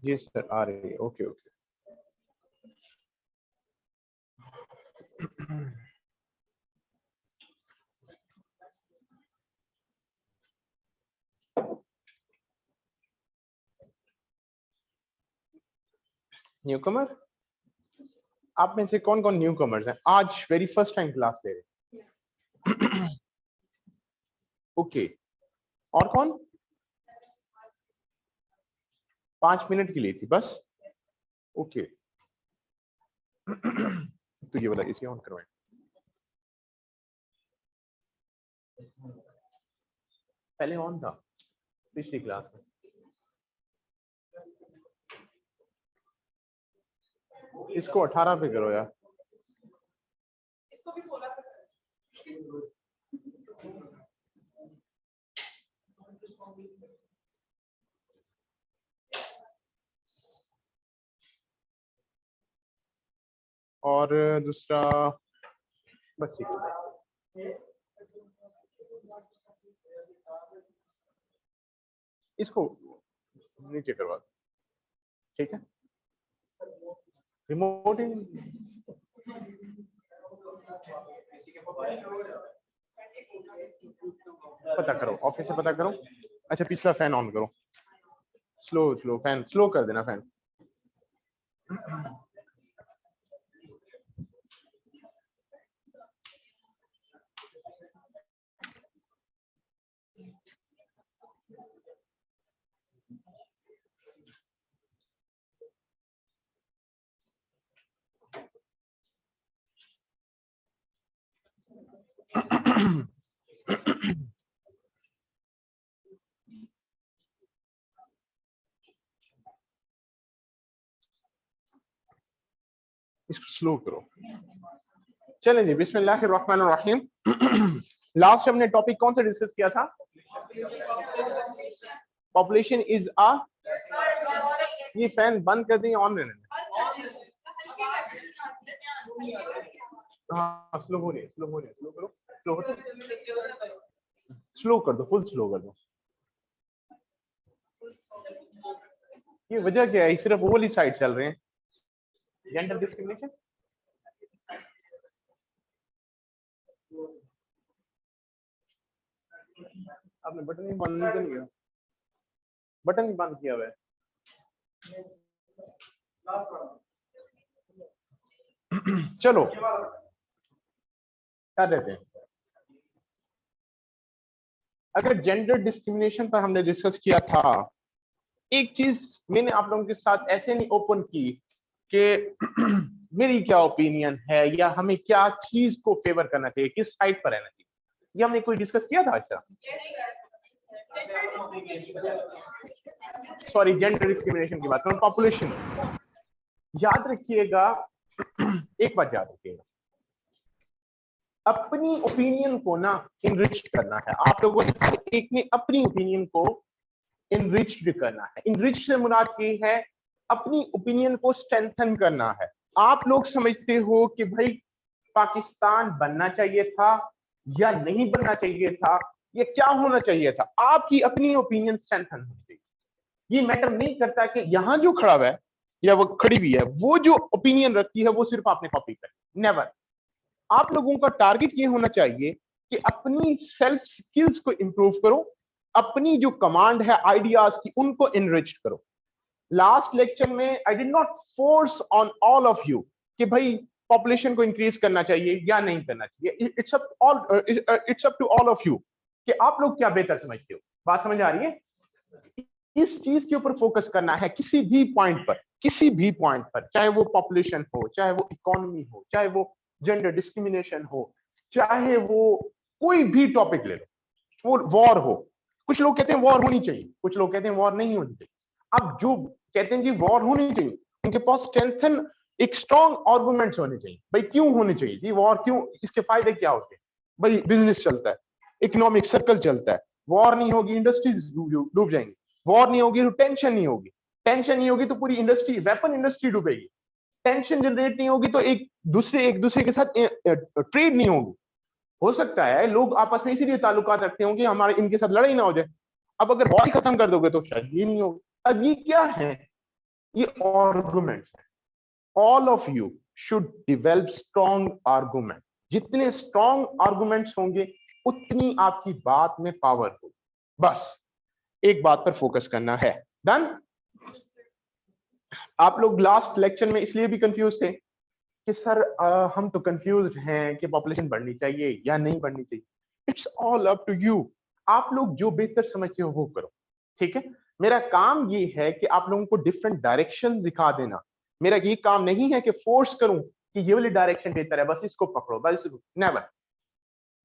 जी sir आ रही है, okay okay. Newcomer, आप में से कौन कौन न्यू कमर्स हैं? आज वेरी फर्स्ट टाइम क्लास ले रहे हैं? ओके, और कौन? 5 मिनट की ली थी बस, ओके। तो ये वाला इसे ऑन करवाएं। पहले ऑन था पिछली क्लास में। इसको 18 पे करो यार। इसको भी 16 पे। और दूसरा बस ठीक है, इसको नीचे करवा दो, ठीक है। रिमोट पता करो, ऑफिस से पता करो। अच्छा पिछला फैन ऑन करो, स्लो स्लो फैन स्लो कर देना फैन। इसको स्लो करो। चलें जी, बिस्मिल्लाहिर्रहमानिर्रहीम। लास्ट हमने टॉपिक कौन सा डिस्कस किया था? पॉपुलेशन इज अ, ये फैन बंद कर दें ऑन रहने? हाँ स्लो हो रही है, स्लो हो रही है, स्लो करो, स्लो हो, स्लो कर दो, फुल स्लो कर दो। ये वजह क्या है? सिर्फ वो वाली साइड चल रहे हैं, जेंडर डिस्क्रिमिनेशन। आपने बटन ही बंद नहीं किया, बटन ही बंद किया हुआ है। चलो कर देते हैं। अगर जेंडर डिस्क्रिमिनेशन पर हमने डिस्कस किया था, एक चीज मैंने आप लोगों के साथ ऐसे नहीं ओपन की कि मेरी क्या ओपिनियन है या हमें क्या चीज को फेवर करना चाहिए, किस साइड पर रहना चाहिए, ये हमने कोई डिस्कस किया था? अच्छा सॉरी, जेंडर डिस्क्रिमिनेशन की बात करूं, पॉपुलेशन। याद रखिएगा, एक बात याद रखिएगा, अपनी ओपिनियन को ना इनरिच करना है। आप लोगों ने एक ने अपनी ओपिनियन को इनरिच्ड करना है। इनरिच से मुराद ये है अपनी ओपिनियन को स्ट्रेंथन करना है। आप लोग समझते हो कि भाई पाकिस्तान बनना चाहिए था या नहीं बनना चाहिए था, या क्या होना चाहिए था, आपकी अपनी ओपिनियन स्ट्रेंथन होनी चाहिए। ये मैटर नहीं करता कि यहां जो खड़ा हुआ है या वो खड़ी भी है, वो जो ओपिनियन रखती है वो सिर्फ आपने कॉपी करी, नेवर। आप लोगों का टारगेट ये होना चाहिए कि अपनी सेल्फ स्किल्स को इंप्रूव करो, अपनी जो कमांड है आइडियाज की उनको इनरिच करो। लास्ट लेक्चर में I did not force on all of you कि भाई पॉपुलेशन को इंक्रीज करना चाहिए या नहीं करना चाहिए। It's up to all of you कि आप लोग क्या बेहतर समझते हो। बात समझ आ रही है? इस चीज के ऊपर फोकस करना है किसी भी पॉइंट पर, किसी भी पॉइंट पर, चाहे वो पॉपुलेशन हो, चाहे वो इकोनॉमी हो, चाहे वो जेंडर डिस्क्रिमिनेशन हो, चाहे वो कोई भी टॉपिक ले लो, वो वॉर हो। कुछ लोग कहते हैं वॉर होनी चाहिए, कुछ लोग कहते हैं वॉर नहीं होनी चाहिए। अब जो कहते हैं जी वॉर होनी चाहिए, उनके पास स्ट्रेंथन एक स्ट्रॉन्ग आर्गुमेंट्स होने चाहिए। भाई क्यों होनी चाहिए जी वॉर, क्यों, इसके फायदे क्या होते हैं? भाई बिजनेस चलता है, इकोनॉमिक सर्कल चलता है, वॉर नहीं होगी इंडस्ट्रीज डूब जाएंगी, वॉर नहीं होगी तो टेंशन नहीं होगी, टेंशन नहीं होगी तो पूरी इंडस्ट्री, वेपन इंडस्ट्री डूबेगी, टेंशन जनरेट नहीं होगी तो एक दूसरे के साथ ट्रेड नहीं होगी। हो सकता है लोग आपस में इसीलिए ताल्लुकात रखते होंगे हमारे इनके साथ लड़ाई ना हो जाए। अब अगर वॉर खत्म कर दोगे तो शायद ये नहीं होगा। अब ये क्या है? ये आर्गुमेंट्स है। All of you should develop strong argument. जितने स्ट्रॉन्ग आर्गुमेंट्स होंगे उतनी आपकी बात में पावर होगी। बस एक बात पर फोकस करना है। डन? आप लोग लास्ट लेक्चर में इसलिए भी कंफ्यूज थे कि सर हम तो कंफ्यूज हैं कि पॉपुलेशन बढ़नी चाहिए या नहीं बढ़नी चाहिए। It's all up to you. आप लोग जो बेहतर समझते हो वो करो, ठीक है? मेरा काम ये है कि आप लोगों को डिफरेंट डायरेक्शन दिखा देना। मेरा ये काम नहीं है कि फोर्स करूं कि ये वाली डायरेक्शन बेहतर है, बस इसको पकड़ो, बस नेवर।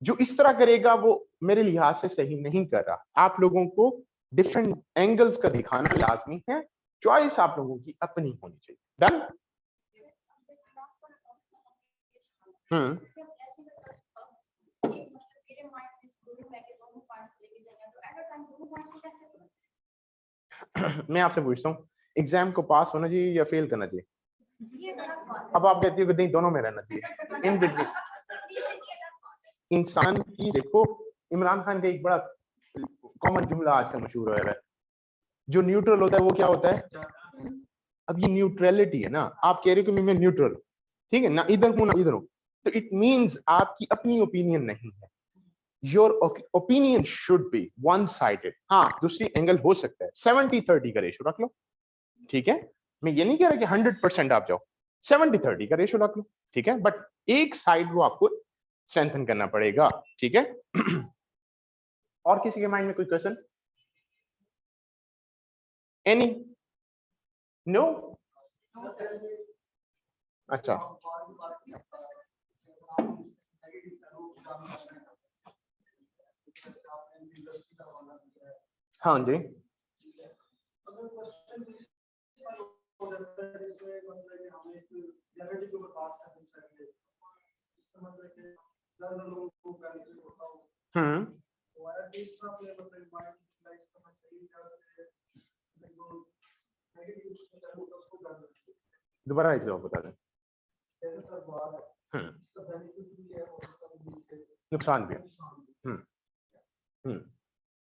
जो इस तरह करेगा वो मेरे लिहाज से सही नहीं कर रहा। आप लोगों को डिफरेंट एंगल्स का दिखाना लाजमी है। चॉइस आप लोगों की अपनी होनी चाहिए। डन? मैं आपसे पूछता हूँ, एग्जाम को पास होना चाहिए या फेल करना चाहिए? अब आप कहती हो कि नहीं दोनों में रहना चाहिए, इन बिटवीन। इंसान की देखो, इमरान खान का एक बड़ा कॉमन जुमला आजकल मशहूर है, जो न्यूट्रल होता है वो क्या होता है? अब ये न्यूट्रलिटी है ना, आप कह रहे हो कि मैं न्यूट्रल, ठीक है ना, इधर हूं ना इधर हूं, तो इट मींस आपकी अपनी ओपिनियन नहीं है। Your opinion should be one sided. हाँ, दूसरी एंगल हो सकता है, 70-30 का रेशो रख लो, ठीक है? मैं ये नहीं कह रहा कि 100% आप जाओ, 70-30 का रेशो रख लो, ठीक है? बट एक साइड वो आपको स्ट्रेंथन करना पड़ेगा, ठीक है? और किसी के माइंड में कोई क्वेश्चन? एनी? नो? अच्छा, हाँ जी। हम्म, दोबारा एक बता दें। नुकसान भी है। हम्म, हम्म,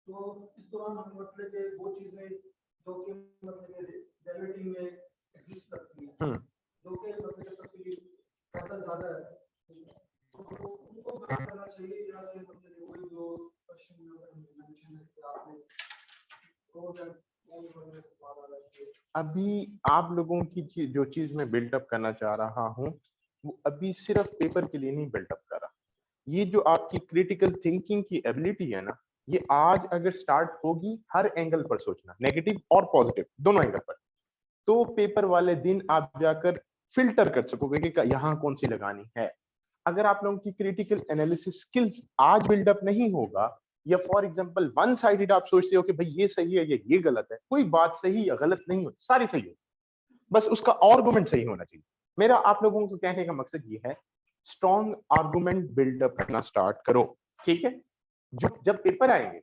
तो इस दौरान हम मतलब कि वो चीजें जो कि मतलब रियलिटी में एग्जिस्ट करती हैं, जो कि मतलब सबके लिए ज्यादा है, तो उनको करना चाहिए या फिर मतलब वही जो क्वेश्चन मेंशन है कि आपने अभी आप लोगों की जो चीज मैं बिल्डअप करना चाह रहा हूं वो अभी सिर्फ पेपर के लिए नहीं बिल्डअप कर रहा। ये जो आपकी क्रिटिकल थिंकिंग की एबिलिटी है ना, ये आज अगर स्टार्ट होगी, हर एंगल पर सोचना, नेगेटिव और पॉजिटिव दोनों एंगल पर, तो पेपर वाले दिन आप जाकर फिल्टर कर सकोगे कि यहाँ कौन सी लगानी है। अगर आप लोगों की क्रिटिकल एनालिसिस स्किल्स आज बिल्डअप नहीं होगा, या फॉर एग्जांपल वन साइडेड आप सोचते हो कि भाई ये सही है या ये गलत है, कोई बात सही या गलत नहीं होती, सारी सही है, बस उसका आर्गुमेंट सही होना चाहिए। मेरा आप लोगों को कहने का मकसद ये है, स्ट्रॉन्ग आर्गुमेंट बिल्डअप करना स्टार्ट करो, ठीक है? जो जब पेपर आएंगे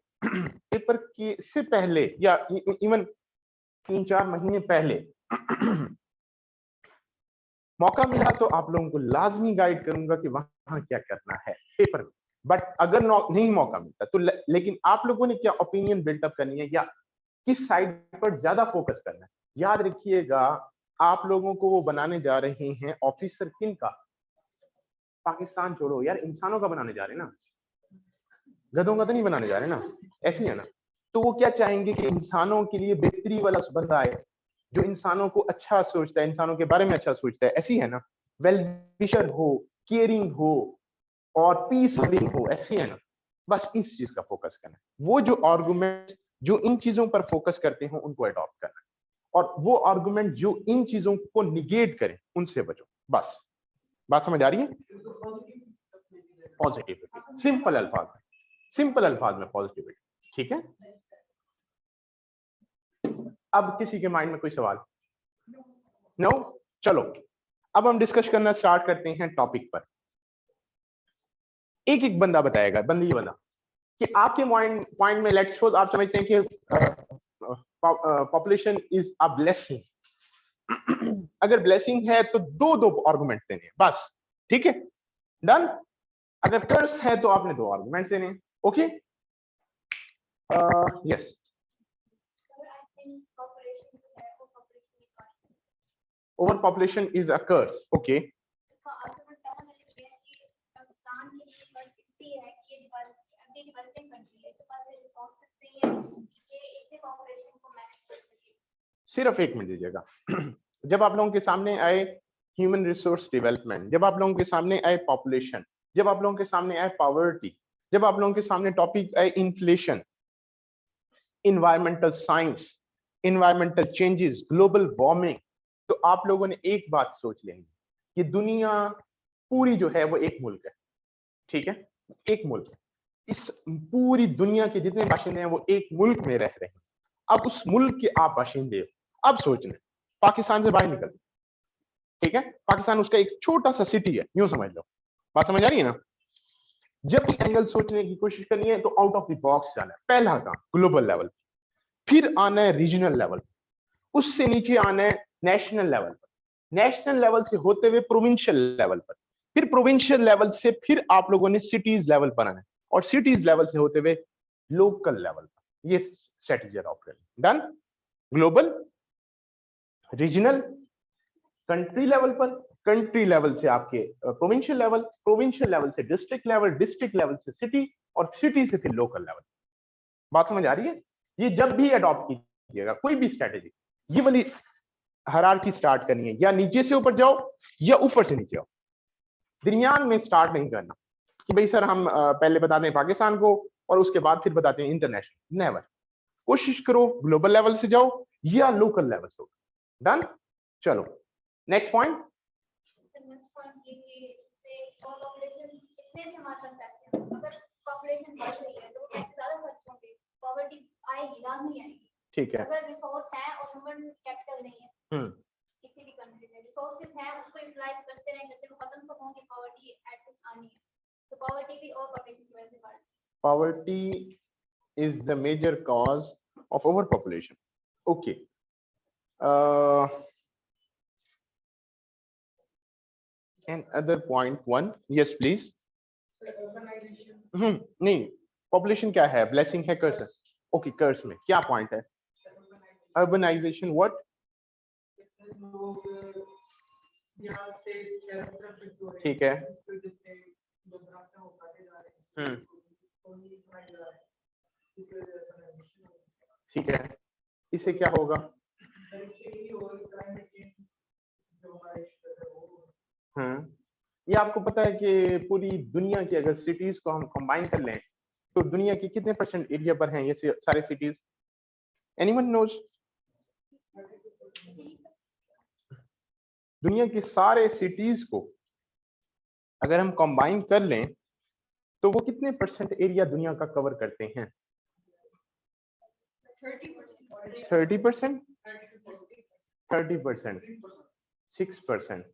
पेपर के से पहले या इवन 3-4 महीने पहले मौका मिला तो आप लोगों को लाजमी गाइड करूंगा कि वहां क्या करना है पेपर में। बट अगर नहीं मौका मिलता तो लेकिन आप लोगों ने क्या ओपिनियन बिल्डअप करनी है या किस साइड पर ज्यादा फोकस करना है, याद रखिएगा। आप लोगों को वो बनाने जा रहे हैं ऑफिसर किन का? पाकिस्तान छोड़ो यार, इंसानों का बनाने जा रहे हैं ना, गधों का तो नहीं बनाने जा रहे ना, ऐसी है ना? तो वो क्या चाहेंगे कि इंसानों के लिए बेहतरी वाला बंदा आए, जो इंसानों को अच्छा सोचता है, इंसानों के बारे में अच्छा सोचता है, ऐसी है ना? वेल विशर हो, केयरिंग हो और पीस लविंग हो, ऐसी है ना? बस इस चीज का फोकस करना है। वो जो आर्गुमेंट जो इन चीजों पर फोकस करते हो उनको अडॉप्ट करना है, और वो आर्गुमेंट जो इन चीजों को निगेट करे उनसे बचो। बस बात समझ आ रही है? पॉजिटिविटी, सिंपल अल्फाज में पॉजिटिविटी, ठीक है? अब किसी के माइंड में कोई सवाल? नो? चलो अब हम डिस्कस करना स्टार्ट करते हैं टॉपिक पर। एक एक बंदा बताएगा, बंदा कि आपके पॉइंट में लेट्स सपोज आप समझते हैं कि पॉपुलेशन इज अ ब्लेसिंग। अगर ब्लेसिंग है तो दो दो आर्गुमेंट देने हैं बस, ठीक है, डन। अगर कर्स है तो आपने दो आर्गुमेंट देने हैं, okay. Yes, over population is a curse, okay. सिर्फ एक मिनट दीजिएगा। जब आप लोगों के सामने आए ह्यूमन रिसोर्स डेवलपमेंट, जब आप लोगों के सामने आए पॉपुलेशन, जब आप लोगों के सामने आए पॉवर्टी, जब आप लोगों के सामने टॉपिक आए inflation, environmental science, environmental changes, global warming, तो आप लोगों ने एक बात सोच लेनी कि दुनिया पूरी जो है वो एक मुल्क है, ठीक है, एक मुल्क। इस पूरी दुनिया के जितने बाशिंदे हैं वो एक मुल्क में रह रहे हैं। अब उस मुल्क के आप बाशिंदे हो, अब सोचना पाकिस्तान से बाहर निकल, ठीक है, पाकिस्तान उसका एक छोटा सा सिटी है, यूं समझ लो, बात समझ आ रही है ना। जब भी एंगल सोचने की कोशिश करनी है तो आउट ऑफ द बॉक्स जाना है, पहला काम ग्लोबल लेवल, फिर आना है रीजनल लेवल, उससे नीचे आना है नेशनल लेवल पर, नेशनल लेवल से होते हुए प्रोविंशियल लेवल पर, फिर प्रोविंशियल लेवल से फिर आप लोगों ने सिटीज लेवल पर आना है, और सिटीज लेवल से होते हुए लोकल लेवल पर। ये strategy operate done. Global, regional, country level पर, कंट्री लेवल से आपके प्रोविंशियल लेवल, प्रोविंशियल लेवल से डिस्ट्रिक्ट लेवल, डिस्ट्रिक्ट लेवल से सिटी, और सिटी से फिर लोकल लेवल। बात समझ आ रही है? ये जब भी अडॉप्ट कीजिएगा कोई भी स्ट्रेटेजी, ये वाली हायरार्की स्टार्ट करनी है, या नीचे से ऊपर जाओ या ऊपर से नीचे आओ, दरमियान में स्टार्ट नहीं करना कि भाई सर हम पहले बताते हैं पाकिस्तान को और उसके बाद फिर बताते हैं इंटरनेशनल, नेवर। कोशिश करो ग्लोबल लेवल से जाओ या लोकल लेवल से। डन। चलो नेक्स्ट पॉइंट। ठीक है, अगर रिसोर्स है और ह्यूमन कैपिटल नहीं है किसी भी कंट्री में, रिसोर्सेज हैं उसको यूटिलाइज करते रहें, करते हुए खत्म तो होंगे, पॉवर्टी एटलीस्ट आनी है, तो पॉवर्टी भी और पॉपुलेशन की वजह से बढ़, poverty is the major cause of overpopulation. Okay. And other point one, yes please. नहीं, पॉपुलेशन क्या है, ब्लेसिंग है, कर्स है? ओके, कर्स में क्या पॉइंट है? Urbanization, what? ठीक है, ठीक है, इससे क्या होगा? ये आपको पता है कि पूरी दुनिया की अगर सिटीज को हम कंबाइन कर लें तो दुनिया की कितने परसेंट एरिया पर हैं ये सारे सिटीज? Anyone knows? दुनिया के सारे सिटीज को अगर हम कंबाइन कर लें तो वो कितने परसेंट एरिया दुनिया का कवर करते हैं? 30%, 30%, 6%,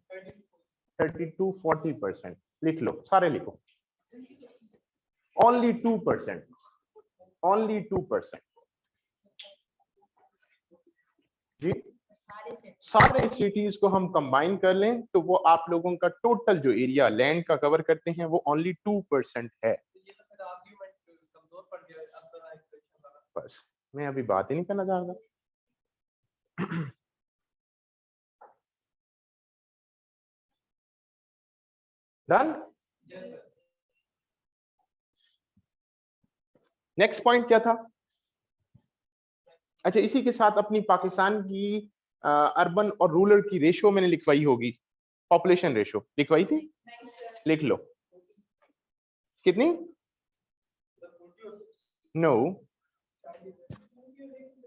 32, 40%। लिख लो, सारे लिखो। Only 2%, only 2%। जी, सारे सिटीज को हम कंबाइन कर लें तो वो आप लोगों का टोटल जो एरिया लैंड का कवर करते हैं वो ओनली 2% है। बस मैं अभी बात ही नहीं करना चाहता। डन। नेक्स्ट पॉइंट क्या था? अच्छा, इसी के साथ अपनी पाकिस्तान की अर्बन और रूरल की रेशो मैंने लिखवाई होगी, पॉपुलेशन रेशो लिखवाई थी, लिख लो। कितनी? नो,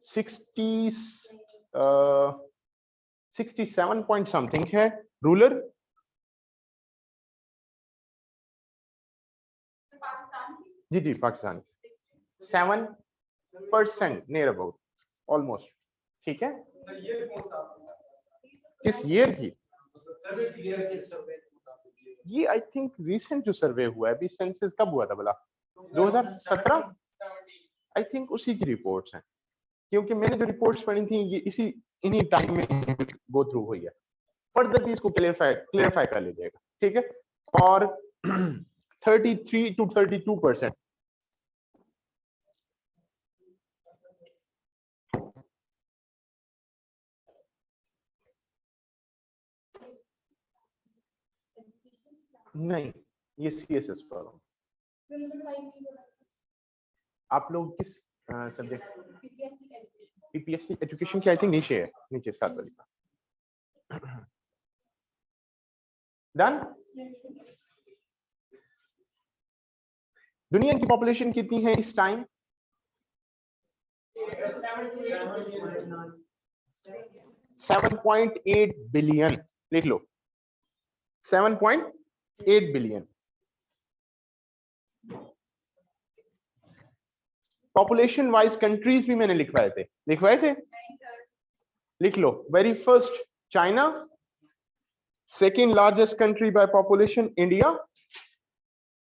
67 पॉइंट समथिंग है रूरल। जी जी, पाकिस्तान 7% नियर अबाउट, ऑलमोस्ट ठीक है, किस ईयर की? ये आई थिंक रिसेंट जो सर्वे हुआ है, अभी सेंसस कब हुआ था भला? 2017 आई थिंक, उसी की रिपोर्ट्स हैं, क्योंकि मैंने जो रिपोर्ट्स पढ़ी थी ये इन्हीं टाइम में गो थ्रू हुई है। फर्दर भी इसको क्लेरिफाई कर लीजिएगा, ठीक है। और 33 to 32%। नहीं, ये CSS पर। आप लोग किस सब्जेक्ट? PPSC एजुकेशन की आई थिंक नीचे है, नीचे 7 वाली का। डन। दुनिया की पॉपुलेशन कितनी है इस टाइम? 7.8 बिलियन। लिख लो 7.8 बिलियन। पॉपुलेशन वाइज कंट्रीज भी मैंने लिखवाए थे। लिख लो, very first China, second largest country by population India,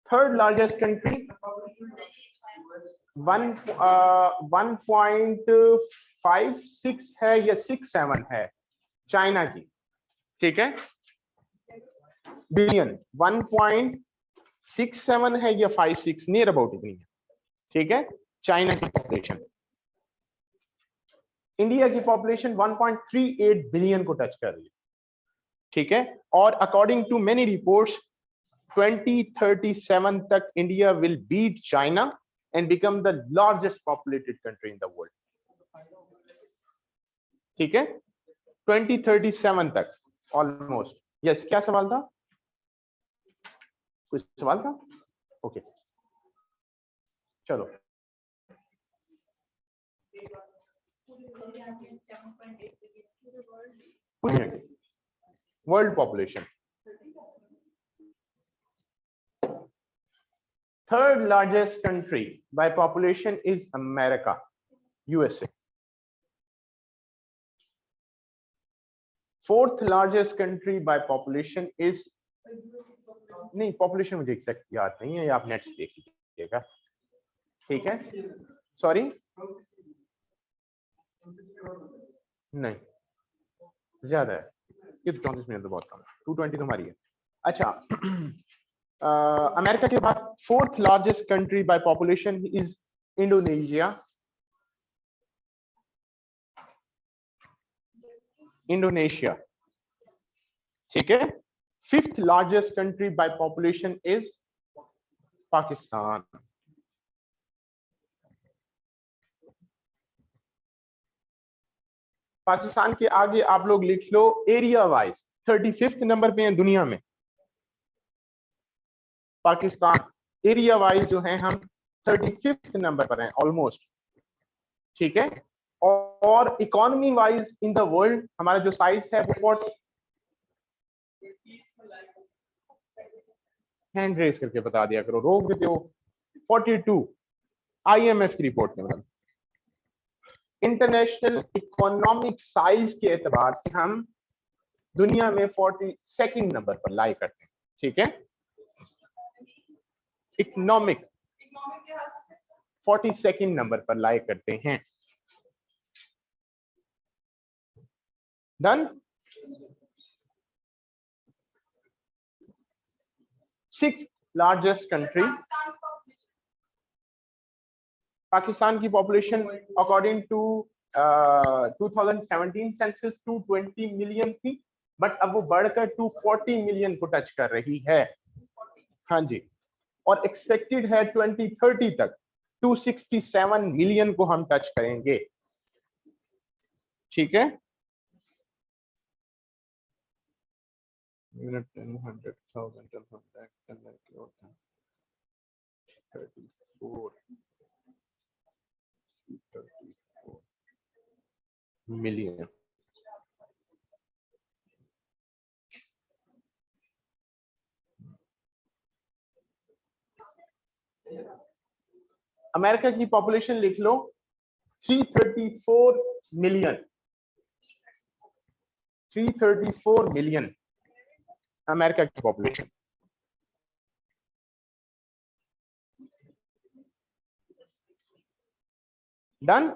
third largest country 1.56 है या 67 है चाइना की, ठीक है। बिलियन 1.67 है या 56, नियर अबाउट इतनी है, ठीक है, चाइना की पॉपुलेशन। इंडिया की पॉपुलेशन 1.38 बिलियन को टच कर रही है, ठीक है। और अकॉर्डिंग टू मेनी रिपोर्ट्स 2037 तक India will beat China and become the largest populated country in the world, ठीक है, 2037 तक ऑलमोस्ट। यस, क्या सवाल था? कुछ सवाल था? ओके, चलो। World population third largest country by population is America, USA. Fourth largest country by population is, नहीं पॉपुलेशन मुझे एग्जैक्ट याद नहीं है, आप नेट से देख लीजिएगा, ठीक है। सॉरी, नहीं ज्यादा है, ये 34 मिनट तो बहुत कम है, 220 तो हमारी है। अच्छा, अमेरिका के बाद fourth largest country by population is Indonesia. Indonesia, ठीक है। Fifth largest country by population is Pakistan. Pakistan के आगे आप लोग लिख लो एरिया वाइज 35th नंबर पे है दुनिया में पाकिस्तान। एरिया वाइज जो है हम 35th नंबर पर हैं ऑलमोस्ट, ठीक है। और economy wise in the world हमारा जो साइज है वो हैंड रेस करके बता दिया करो, रोक देते हो। 42 IMF की रिपोर्ट के मतलब इंटरनेशनल इकोनॉमिक साइज के एतबार से हम दुनिया में 42nd नंबर पर लाई करते हैं, ठीक है। इकोनॉमिक 42nd नंबर पर लाई करते हैं। Done. 6th largest country Pakistan की population according to 2017 census 220 million थी, बट अब वो बढ़कर 240 मिलियन को टच कर रही है। हाँ जी, और एक्सपेक्टेड है 2030 तक 267 मिलियन को हम टच करेंगे, ठीक है। Minute 34 million. अमेरिका की पॉपुलेशन लिख लो 334 मिलियन। 334 मिलियन अमेरिका की पॉपुलेशन। डन।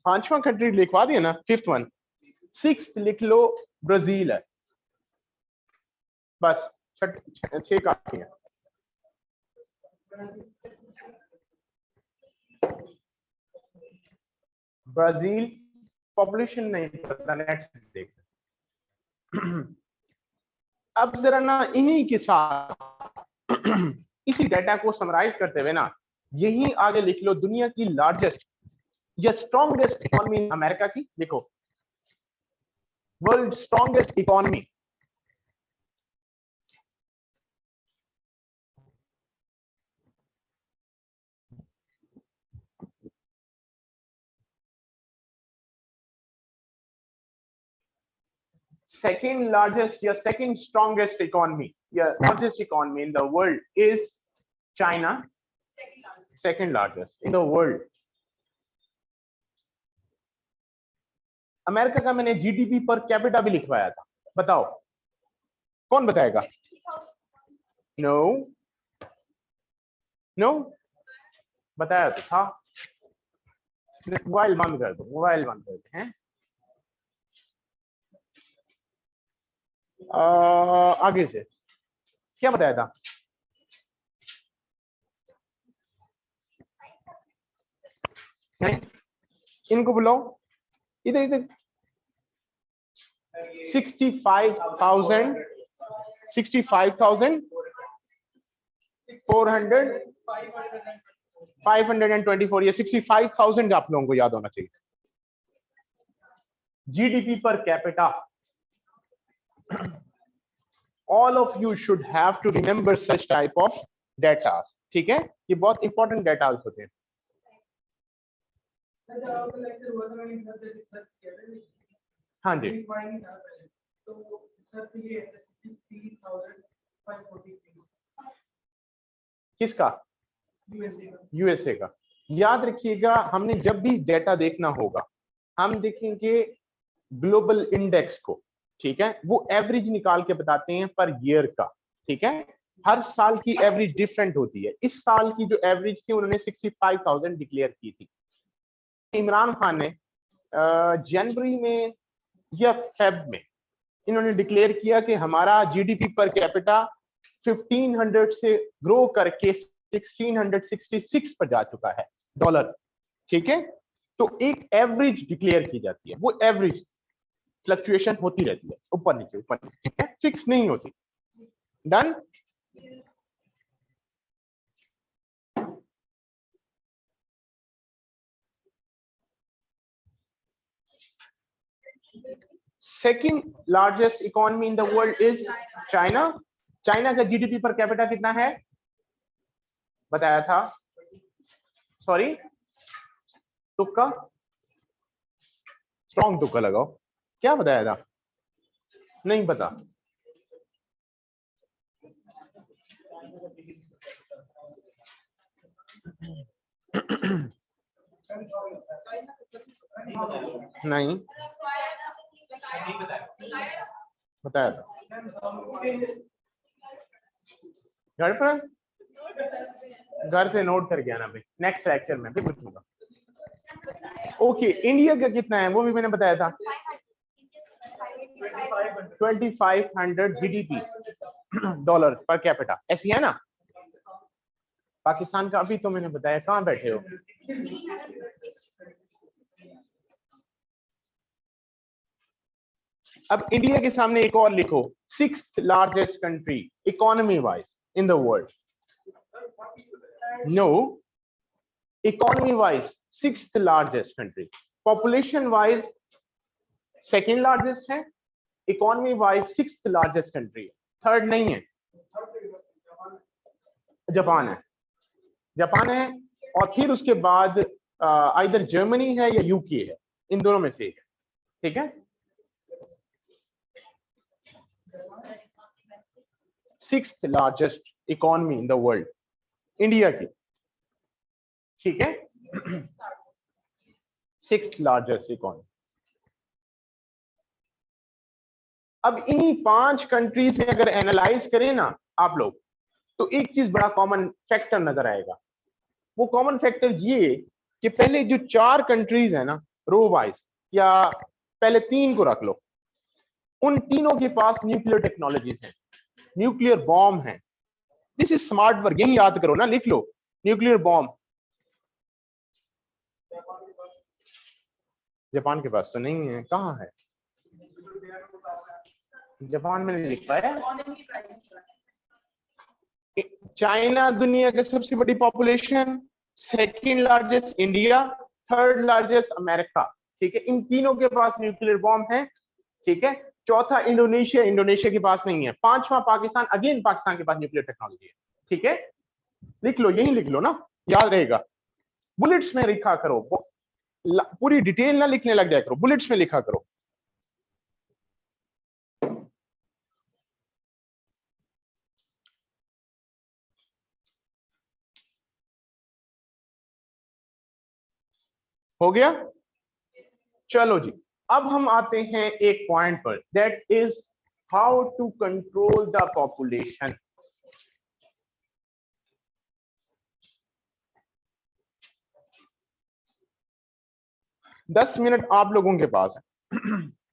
पांचवा कंट्री लिखवा दिया ना, फिफ्थ वन। सिक्स्थ लिख लो, ब्राजील है। बस छह काफी है। ब्राजील पॉपुलेशन नहीं पता, नेक्स्ट देख। अब जरा ना इन्हीं के साथ इसी डेटा को समराइज करते हुए ना यही आगे लिख लो, दुनिया की लार्जेस्ट या स्ट्रॉन्गेस्ट इकोनॉमी अमेरिका की लिखो, world strongest economy. second largest या second strongest economy या largest economy in the world is China. Second largest in the world. America का मैंने जीडीपी पर कैपिटा भी लिखवाया था, बताओ कौन बताएगा? नो नो बताया तो था। मोबाइल बंद कर दो, मोबाइल बंद कर दो। हैं आगे से क्या बताया था? नहीं, इनको बुलाओ इधर इधर। 65,400 524 ये 65,000 आप लोगों को याद होना चाहिए। GDP per capita, all of you should have to remember such type of data। ठीक है, ये बहुत इंपॉर्टेंट डेटा होते हैं। हाँ जी, किसका? यूएसए का। याद रखिएगा, हमने जब भी डेटा देखना होगा हम देखेंगे ग्लोबल इंडेक्स को, ठीक है, वो एवरेज निकाल के बताते हैं पर ईयर का। ठीक है, हर साल की एवरेज डिफरेंट होती है। इस साल की जो एवरेज थी उन्होंने 65,000 डिक्लेयर की थी। इमरान खान ने जनवरी में या फेब में इन्होंने डिक्लेयर किया कि हमारा जीडीपी पर कैपिटा 1500 से ग्रो करके 1666 पर जा चुका है डॉलर। ठीक है, तो एक एवरेज डिक्लेयर की जाती है, वो एवरेज फ्लक्चुएशन होती रहती है, ऊपर नीचे ऊपर नीचे, ठीक है, फिक्स नहीं होती। Done. Second largest economy in the world is China. China का जीडीपी पर कैपिटा कितना है बताया था? सॉरी, तुक्का, स्ट्रॉन्ग तुक्का लगाओ। क्या बताया था? नहीं पता। नहीं बताया था। घर पर, घर से नोट करके आना भाई, नेक्स्ट लेक्चर में भी पूछूंगा। ओके, इंडिया का कितना है वो भी मैंने बताया था, 2500 जीडीपी डॉलर पर कैपिटा, ऐसी है ना। पाकिस्तान का अभी तो मैंने बताया, कहां बैठे हो? अब इंडिया के सामने एक और लिखो, sixth largest country economy wise in the world. No, economy wise sixth largest country, population wise second largest है, economy wise sixth largest country, third नहीं है। जापान है, जापान है, और फिर उसके बाद इधर जर्मनी है या यूके है, इन दोनों में से एक है। ठीक है, sixth largest economy in the world India की, ठीक है, 6th लार्जेस्ट इकोनॉमी। अब इन्हीं 5 कंट्रीज में अगर एनालाइज करें ना आप लोग, तो एक चीज बड़ा कॉमन फैक्टर नजर आएगा। वो कॉमन फैक्टर ये कि पहले जो 4 कंट्रीज है ना रो वाइज, या पहले 3 को रख लो, उन तीनों के पास न्यूक्लियर टेक्नोलॉजीज हैं, न्यूक्लियर बॉम्ब है। दिस इज स्मार्ट वर्क, यही याद करो ना, लिख लो न्यूक्लियर बॉम्ब। जापान के पास तो नहीं है, कहां है? जापान में नहीं लिखा है। चाइना दुनिया का सबसे बड़ी population, 2nd largest India, 3rd largest America, ठीक है। इन तीनों के पास न्यूक्लियर बॉम्ब है, ठीक है। चौथा इंडोनेशिया, इंडोनेशिया के पास नहीं है। 5वां पाकिस्तान, अगेन पाकिस्तान के पास न्यूक्लियर टेक्नोलॉजी है, ठीक है। लिख लो, यही लिख लो ना, याद रहेगा। बुलेट्स में लिखा करो, पूरी डिटेल ना लिखने लग जाया करो, बुलेट्स में लिखा करो। हो गया? चलो जी, अब हम आते हैं एक पॉइंट पर, that is how to control the population. दस मिनट आप लोगों के पास है,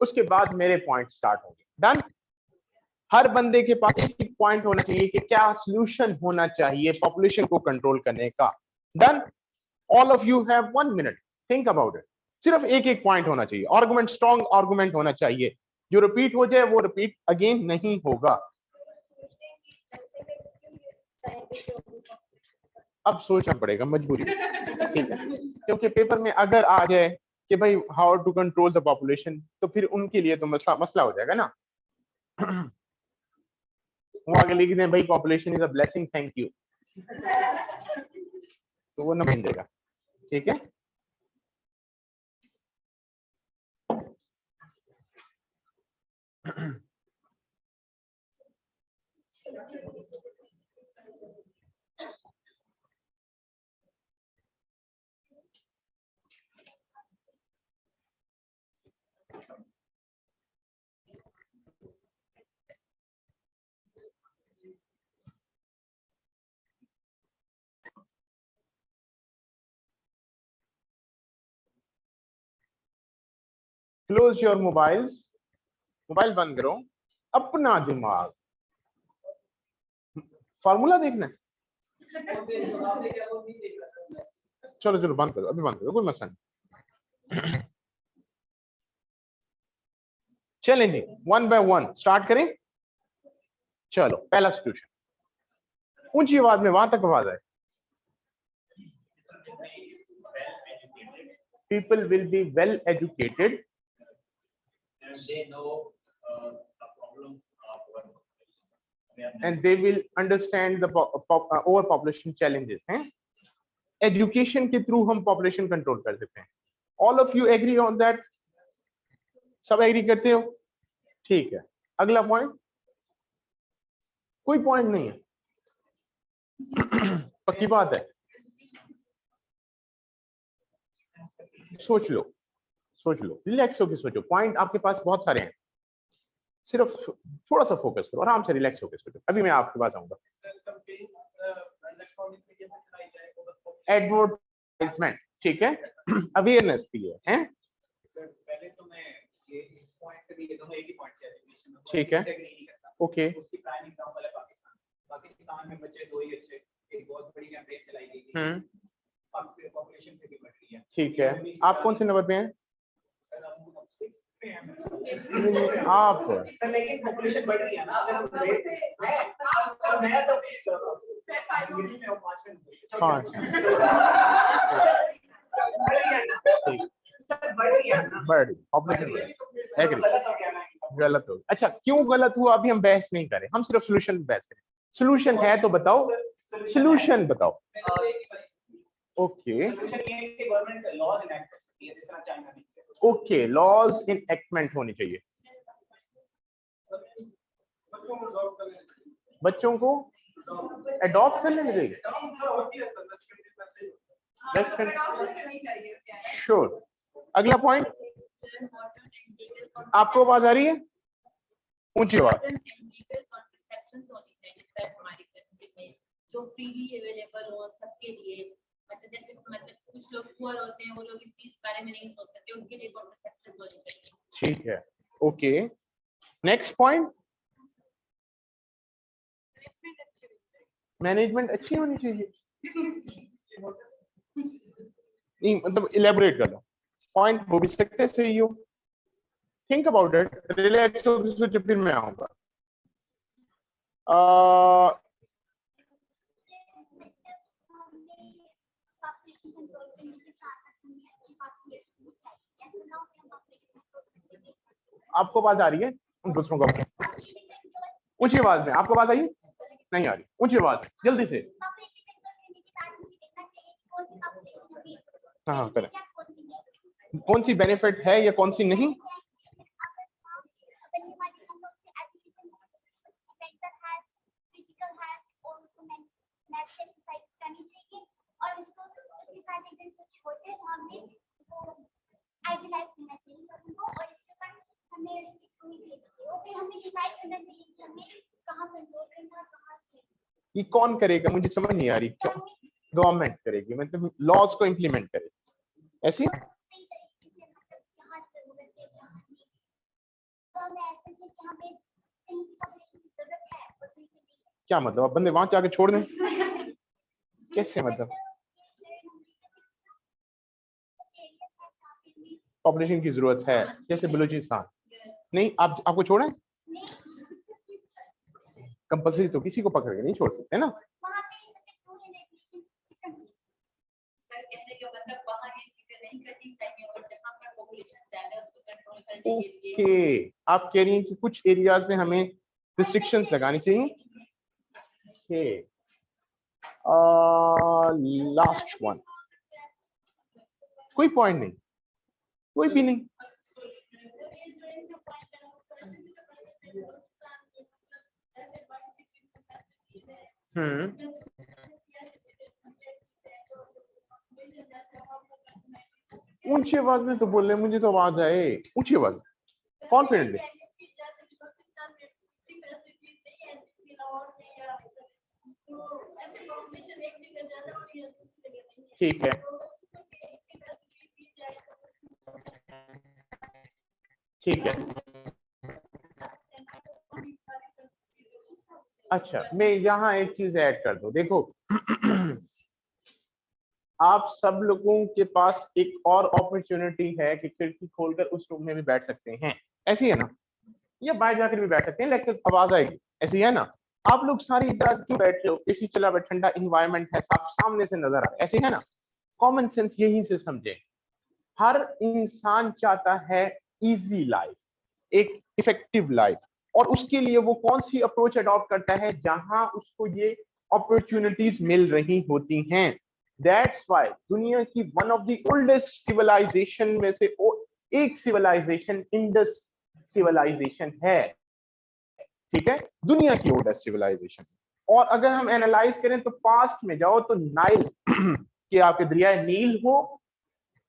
उसके बाद मेरे पॉइंट स्टार्ट होंगे। डन? हर बंदे के पास एक एक पॉइंट होना चाहिए कि क्या सॉल्यूशन होना चाहिए पॉपुलेशन को कंट्रोल करने का। Done? All of you have 1 minute, think about it. सिर्फ एक एक पॉइंट होना चाहिए, आर्गुमेंट, स्ट्रॉन्ग आर्गुमेंट होना चाहिए। जो रिपीट हो जाए वो रिपीट अगेन नहीं होगा। अब सोचना पड़ेगा, मजबूरी, ठीक है, क्योंकि पेपर में अगर आ जाए कि भाई how to control the population, तो फिर उनके लिए तो मसला हो जाएगा ना। वो आगे लिख दें भाई population is a blessing, thank you, तो वो ना बन जाएगा, ठीक है। क्लोज योर मोबाइल्स, मोबाइल बंद करो, अपना दिमाग, फार्मूला देखना है। चलो चलो बंद करो, अभी बंद करो, कोई मसला नहीं। चलें जी, 1 बाय 1 स्टार्ट करें। चलो, पहला सॉल्यूशन, ऊंची आवाज में, वहां तक आवाज आए। People will be well educated and they know the problems of and they will understand the overpopulation challenges हैं। एजुकेशन के थ्रू हम पॉपुलेशन कंट्रोल कर सकते हैं। All of you agree on that? सब एग्री करते हो? ठीक है, अगला पॉइंट। कोई पॉइंट नहीं है? पक्की बात है? सोच लो, सोच लो, रिलैक्स होकर सोचो, पॉइंट आपके पास बहुत सारे हैं, सिर्फ थोड़ा सा फोकस करो, आराम से रिलैक्स होकर सोचो। अभी मैं आपके पास आऊंगा। एडवर्टाइजमेंट, ठीक है, अवेयरनेस के लिए है। पहले तो मैं ये इस पॉइंट से भी ये दोनों एक ही पॉइंट से एजुकेशन में ठीक है, ओके। उसकी प्राइम एग्जांपल है पाकिस्तान। पाकिस्तान में बच्चे दो ही अच्छे, एक बहुत बड़ी कैंपेन चलाई गई थी, अब पॉपुलेशन पे भी बढ़ रही है। ठीक है, आप कौन से नंबर पे हैं? सर हम 6 पे हैं। आप सर लेकिन पॉपुलेशन बढ़ रही है ना, अगर हम मैं तो मिडिल में हूं, 5वें नंबर। 5 सर बढ़ रही है ना, बढ़ पॉपुलेशन गलत हो गया ना? गलत हो। अच्छा, क्यों गलत हुआ अभी हम बहस नहीं करें, हम सिर्फ सॉल्यूशन पे बहस करें। सॉल्यूशन है तो बताओ, सॉल्यूशन बताओ। ओके, सॉल्यूशन ये है कि गवर्नमेंट लॉज इनैक्ट कर सकती है, जिस तरह चाइना ने। ओके, लॉज इनएक्टमेंट होनी चाहिए। बच्चों को अडॉप्ट कर लेना चाहिए। श्योर। अगला पॉइंट, आपको आवाज आ रही है? ऊंची आवाज। जो फ्रीली अवेलेबल हो सबके लिए, मतलब जैसे कुछ लोग पुअर होते हैं, वो लोग इस चीज बारे में नहीं सोच सकते, उनके लिए कॉन्ट्रासेप्शन होनी चाहिए। ठीक है, ओके। नेक्स्ट पॉइंट, मैनेजमेंट अच्छी होनी चाहिए। नहीं मतलब इलेबोरेट कर लो पॉइंट, वो भी सकते सही हो। थिंक अबाउट इट, रिलैक्स हो, फिर मैं आऊंगा। आपको आवाज आ रही है? उन दूसरों को ऊंची आवाज में, आपको आवाज आई? नहीं आ रही, ऊंची आवाज जल्दी से। हाँ करें, कौन सी बेनिफिट है या कौन सी नहीं? ये कौन करेगा, मुझे समझ नहीं आ रही। क्यों गवर्नमेंट करेगी, मतलब लॉज को इंप्लीमेंट करेगी ऐसी? क्या मतलब, अब बंदे वहां जाके छोड़ दें? कैसे मतलब? पॉपुलेशन की जरूरत है, जैसे बलूचिस्तान। नहीं आप आपको छोड़े? कंपल्सरी तो किसी को पकड़ के नहीं छोड़ सकते ना। ओके, आप कह रही हैं कि कुछ एरियाज में हमें रिस्ट्रिक्शंस लगानी चाहिए। लास्ट वन, कोई पॉइंट नहीं, कोई भी नहीं। ऊंची आवाज में तो बोल रहे, मुझे तो आवाज आए। ऊंची आवाज, कॉन्फिडेंटली। ठीक है, ठीक है। अच्छा, मैं यहाँ एक चीज ऐड कर दूं, देखो आप सब लोगों के पास एक और अपॉर्चुनिटी है कि खिड़की खोलकर उस रूम में भी बैठ सकते हैं, ऐसी है ना? या बाहर जाकर भी बैठ सकते हैं, लेकिन आवाज आएगी, ऐसी है ना? आप लोग सारी इधर क्यों बैठ रहे हो? एसी चला हुआ, ठंडा इन्वायरमेंट है, साफ सामने से नजर आ रहा है, ऐसे है ना? कॉमन सेंस यही से समझे। हर इंसान चाहता है इजी लाइफ, एक इफेक्टिव लाइफ, और उसके लिए वो कौन सी अप्रोच अडॉप्ट करता है? जहां उसको ये अपॉर्चुनिटीज मिल रही होती हैं। दैट्स व्हाई दुनिया की one of the oldest civilization में से एक सिविलाइजेशन इंडस सिविलाइजेशन है, ठीक है? दुनिया की ओल्डेस्ट सिविलाइजेशन। और अगर हम एनालाइज करें तो पास्ट में जाओ तो नाइल के आपके दरियाए नील हो,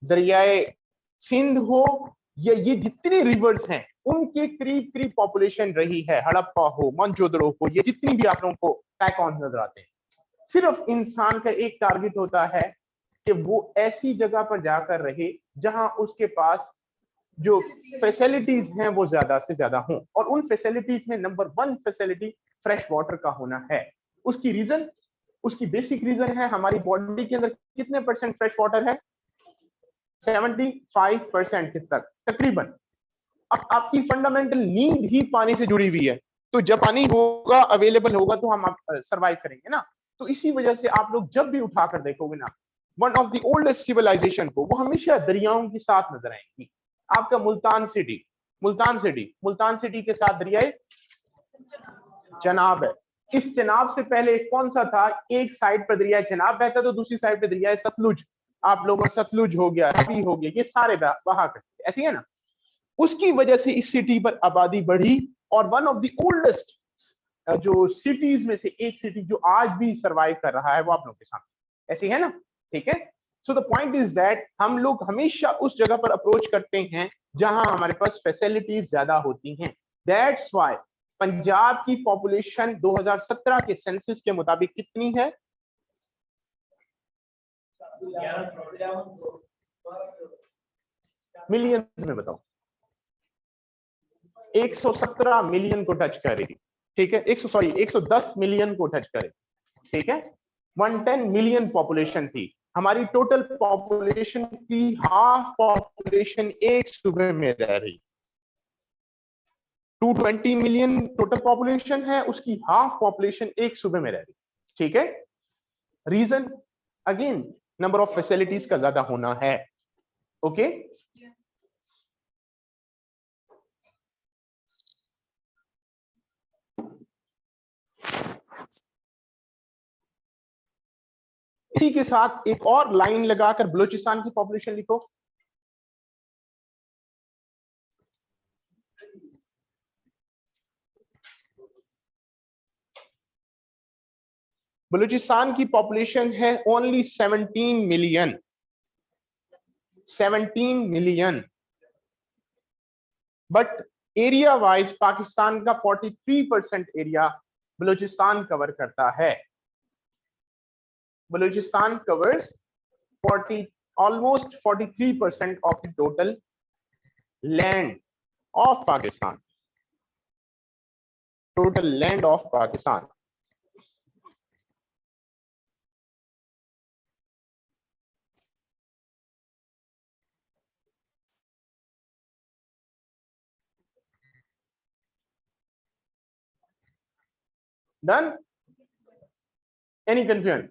दरियाए सिंध हो, या ये जितने रिवर्स हैं उनके करीब करीब पॉपुलेशन रही है। हड़प्पा हो, मोहनजोदड़ो हो, ये जितनी भी आप लोगों को पैकॉन नजर आते हैं, सिर्फ इंसान का एक टारगेट होता है कि वो ऐसी जगह पर जाकर रहे जहां उसके पास जो फैसिलिटीज हैं वो ज्यादा से ज्यादा हों। और उन फैसिलिटीज में नंबर 1 फैसिलिटी फ्रेश वाटर का होना है। उसकी रीजन, उसकी बेसिक रीजन है, हमारी बॉडी के अंदर कितने परसेंट फ्रेश वाटर है? 75% तक तकरीबन। अब आपकी फंडामेंटल नीड ही पानी से जुड़ी हुई है, तो जब पानी होगा, अवेलेबल होगा, तो हम सरवाइव करेंगे ना। तो इसी वजह से आप लोग जब भी उठाकर देखोगे ना, one of the oldest civilization को, वो हमेशा दरियाओं के साथ नजर आएंगी। आपका मुल्तान सिटी के साथ दरियाए चनाब है। इस चनाब से पहले कौन सा था? एक साइड पर दरिया चनाब बहता, तो दूसरी साइड पे दरिया सतलुज। आप लोगों सतलुज हो गया, रवि हो गया, ये सारे बहा करते, ऐसी है ना? उसकी वजह से इस सिटी पर आबादी बढ़ी, और वन ऑफ द ओल्डेस्ट जो सिटीज में से एक सिटी जो आज भी सरवाइव कर रहा है, वो आप लोगों के सामने, ऐसी है ना? ठीक है। So the point is that हम लोग हमेशा उस जगह पर अप्रोच करते हैं जहां हमारे पास फैसिलिटीज ज्यादा होती हैं। दैट्स व्हाई पंजाब की पॉपुलेशन 2017 के सेंसस के मुताबिक कितनी है? मिलियंस में बताओ। 117 मिलियन को टच करेगी, ठीक है। 110 मिलियन को टच करे, ठीक है। 110 मिलियन पॉपुलेशन थी हमारी। टोटल पॉपुलेशन की हाफ पॉपुलेशन एक सूबे में रह रही। 220 मिलियन टोटल पॉपुलेशन है, उसकी हाफ पॉपुलेशन एक सूबे में रह रही, ठीक है। Reason again number of facilities का ज्यादा होना है, ओके। इसी के साथ एक और लाइन लगाकर बलूचिस्तान की पॉपुलेशन लिखो। बलूचिस्तान की पॉपुलेशन है only 17 million. 17 million, but area wise Pakistan का 43% एरिया बलूचिस्तान कवर करता है। Balochistan covers almost 43% of the total land of Pakistan. Total land of Pakistan. Done? Any confusion?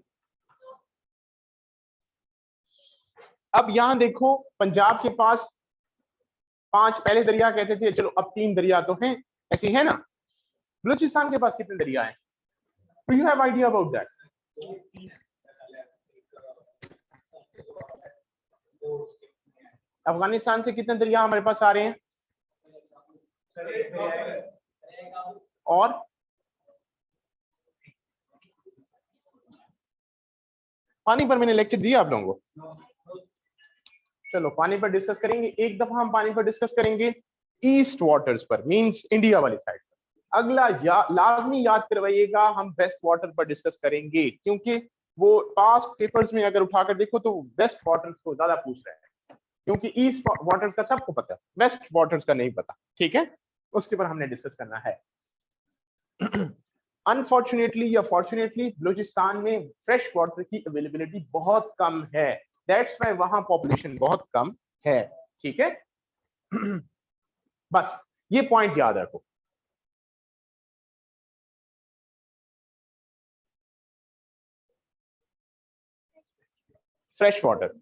अब यहां देखो, पंजाब के पास 5 पहले दरिया कहते थे, चलो अब 3 दरिया तो हैं, ऐसे है ना। बलूचिस्तान के पास कितने दरिया हैं? Do you have idea about that? Afghanistan से कितने दरिया हमारे पास आ रहे हैं? और पानी पर मैंने लेक्चर दिया आप लोगों को। चलो पानी पर डिस्कस करेंगे, एक दफा हम पानी पर डिस्कस करेंगे ईस्ट वाटर्स पर, मींस इंडिया वाली साइड पर। अगला लाजमी याद करवाइएगा, हम वेस्ट वाटर पर डिस्कस करेंगे, क्योंकि वो पास्ट पेपर्स में अगर उठाकर देखो तो वेस्ट वाटर्स को ज्यादा पूछ रहे हैं, क्योंकि ईस्ट वाटर्स का सबको पता है, वेस्ट वाटर्स का नहीं पता, ठीक है। उसके पर हमने डिस्कस करना है। अनफॉर्चुनेटली या फॉर्चुनेटली बलूचिस्तान में फ्रेश वाटर की अवेलेबिलिटी बहुत कम है। दैट्स व्हाई वहां पॉपुलेशन बहुत कम है, ठीक है। बस ये पॉइंट याद रखो। Fresh water.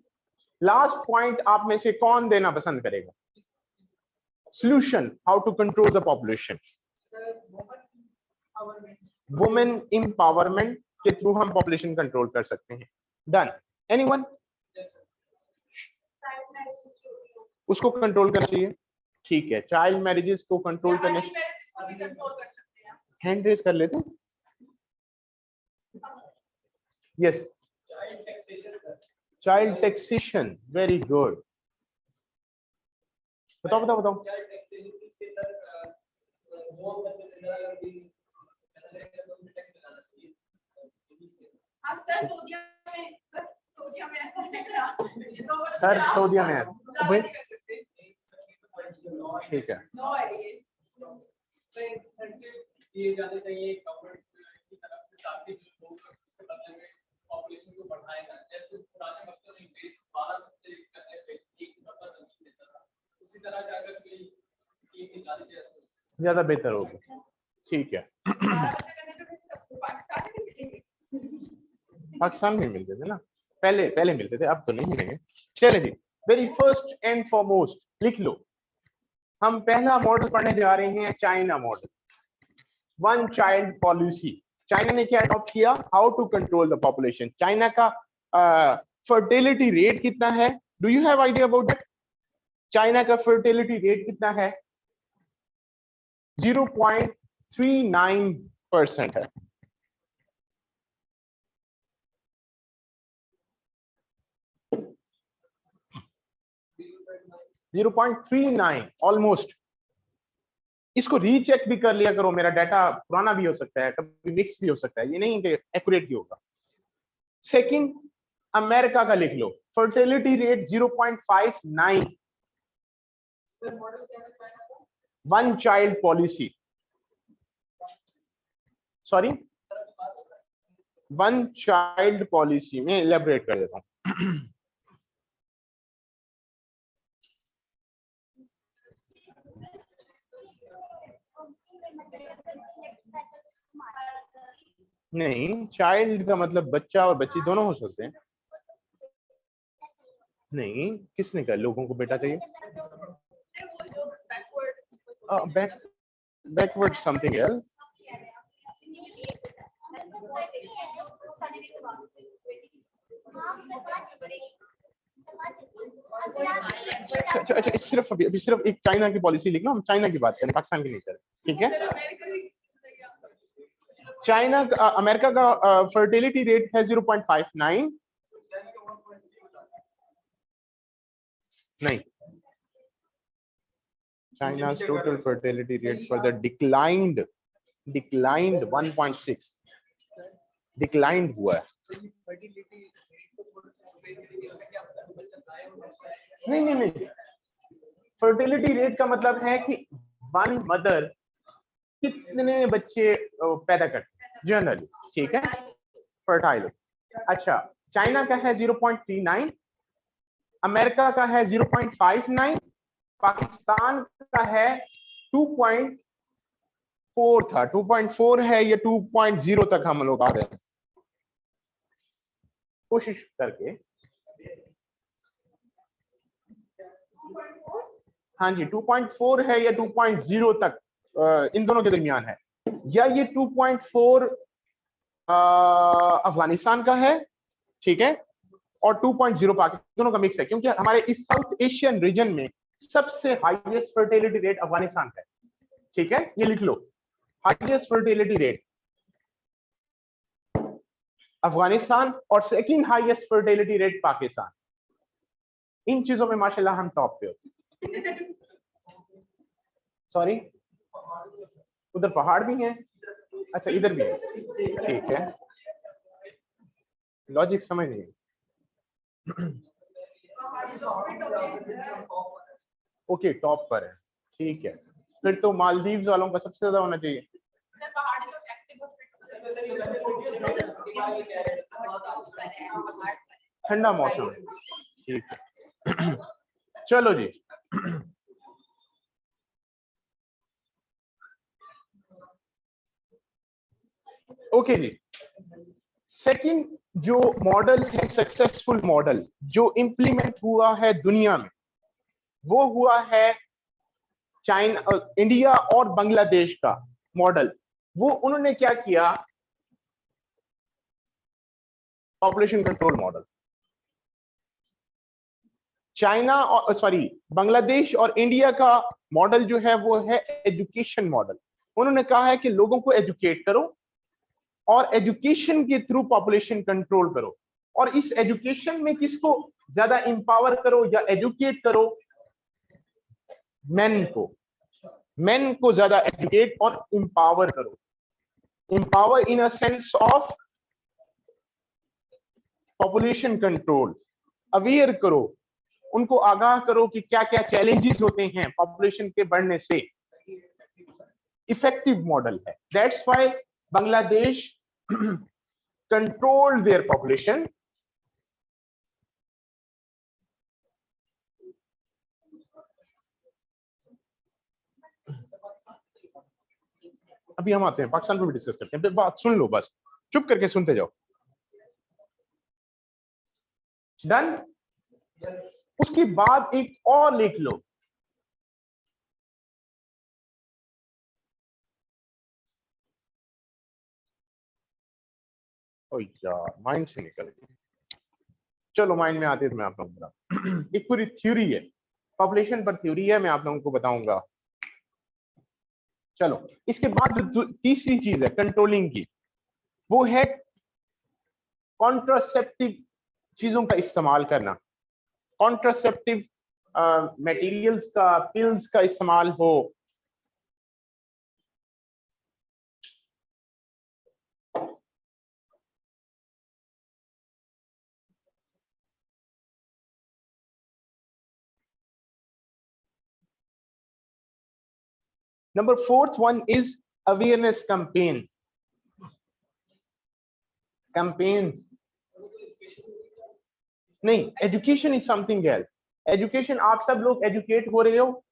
लास्ट पॉइंट आप में से कौन देना पसंद करेगा? Solution how to control the population. Women empowerment के थ्रू हम पॉपुलेशन कंट्रोल कर सकते हैं। डन। एनीवन? उसको कंट्रोल करना चाहिए, ठीक है। चाइल्ड मैरिजेस को कंट्रोल करने, हैंड रेज कर लेते हैं। Yes, child taxation, very good. बताओ बताओ बताओ। सर सऊदीया में है, ठीक है। दिए जाने चाहिए गवर्नमेंट की तरफ से, ताकि जो लोग उसके बदले में पॉपुलेशन को बढ़ाएगा। जैसे पुराने वक्तों में देश 12 बच्चे करने पे एक बच्चा जमीन देता था, उसी तरह का अगर कोई स्कीम निकाली जाए तो ज्यादा बेहतर होगा, ठीक है। पाकिस्तान में मिलते थे ना, पहले मिलते थे, अब तो नहीं मिलेंगे। चले जी, वेरी फर्स्ट एंड फॉरमोस्ट लिख लो, हम पहला मॉडल पढ़ने जा रहे हैं China model, one child policy. China ने क्या अडॉप्ट किया? How to control the population. China का फर्टिलिटी रेट कितना है? Do you have idea about that? China का फर्टिलिटी रेट कितना है? 0.39% है। 0.39 ऑलमोस्ट। इसको रीचेक भी कर लिया करो, मेरा डाटा पुराना भी हो सकता है, कभी मिक्स भी हो सकता है, ये नहीं कि एक्यूरेट ही होगा। सेकंड, अमेरिका का लिख लो, fertility rate 0.59, one child policy, sorry one child policy में इलेबरेट कर देता हूं। नहीं, चाइल्ड का मतलब बच्चा और बच्ची दोनों हो सकते हैं। नहीं, किसने कहा लोगों को बेटा चाहिए? Backward something else. अच्छा, सिर्फ अभी सिर्फ एक चाइना की पॉलिसी लिख लो, हम चाइना की बात करें, पाकिस्तान की नहीं करें, ठीक है? चाइना, अमेरिका का फर्टिलिटी रेट है 0.59। नहीं, China's total fertility rate for the declined 1.6, declined हुआ है। नहीं, फर्टिलिटी रेट का मतलब है कि वन मदर कितने बच्चे पैदा करते हैं जनरली, ठीक है, फर्टाइल। अच्छा, चाइना का है 0.39, अमेरिका का है 0.59, पाकिस्तान का है 2.4 था, 2.4 है, ये 2.0 तक हम लोग आ गए कोशिश करके। हाँ जी, 2.4 है या 2.0 तक, इन दोनों के दरमियान है, या ये 2.4 अफगानिस्तान का है, ठीक है, और 2.0 पाकिस्तान, दोनों का मिक्स है, क्योंकि हमारे इस साउथ एशियन रीजन में सबसे हाईएस्ट फर्टिलिटी रेट अफगानिस्तान का है, ठीक है, ये लिख लो, हाईएस्ट फर्टिलिटी रेट अफगानिस्तान और second highest fertility rate Pakistan. इन चीजों में माशाल्लाह हम टॉप पे होते। सॉरी, उधर पहाड़ भी हैं, अच्छा इधर भी है, ठीक है, लॉजिक समझ नहीं। ओके, टॉप पर है, ठीक है, फिर तो मालदीव्स वालों का सबसे ज्यादा होना चाहिए। ठंडा मौसम, ठीक है। चलो जी, ओके जी। सेकंड जो मॉडल है, सक्सेसफुल मॉडल जो इंप्लीमेंट हुआ है दुनिया में, वो हुआ है चाइना, इंडिया और बांग्लादेश का मॉडल। वो उन्होंने क्या किया, पॉपुलेशन कंट्रोल मॉडल। चाइना और सॉरी बांग्लादेश और इंडिया का मॉडल जो है वो है एजुकेशन मॉडल। उन्होंने कहा है कि लोगों को एजुकेट करो और एजुकेशन के थ्रू पॉपुलेशन कंट्रोल करो, और इस एजुकेशन में किसको ज्यादा इंपावर करो या एजुकेट करो, मेन को ज्यादा एजुकेट और इंपावर करो। Empower in a sense of population control, aware करो, उनको आगाह करो कि क्या क्या चैलेंजेस होते हैं पॉपुलेशन के बढ़ने से। इफेक्टिव मॉडल है, that's why Bangladesh controlled their population अभी हम आते हैं पाकिस्तान पर भी डिस्कस करते हैं, बात सुन लो, बस चुप करके सुनते जाओ। डन। उसके बाद एक और लिख लो, ओ यार माइंड से निकल गई। चलो माइंड में आते तो मैं आप लोगों को बताऊं। एक पूरी थ्योरी है, पॉपुलेशन पर थ्योरी है, मैं आप लोगों को बताऊंगा। चलो, इसके बाद जो तीसरी चीज है कंट्रोलिंग की, वो है कॉन्ट्रासेप्टिव चीजों का इस्तेमाल करना। कॉन्ट्रासेप्टिव मटेरियल्स का, पिल्स का इस्तेमाल हो। Number fourth one is awareness campaign. Campaigns. नहीं, education is something else. Education, आप सब लोग एजुकेट हो रहे हो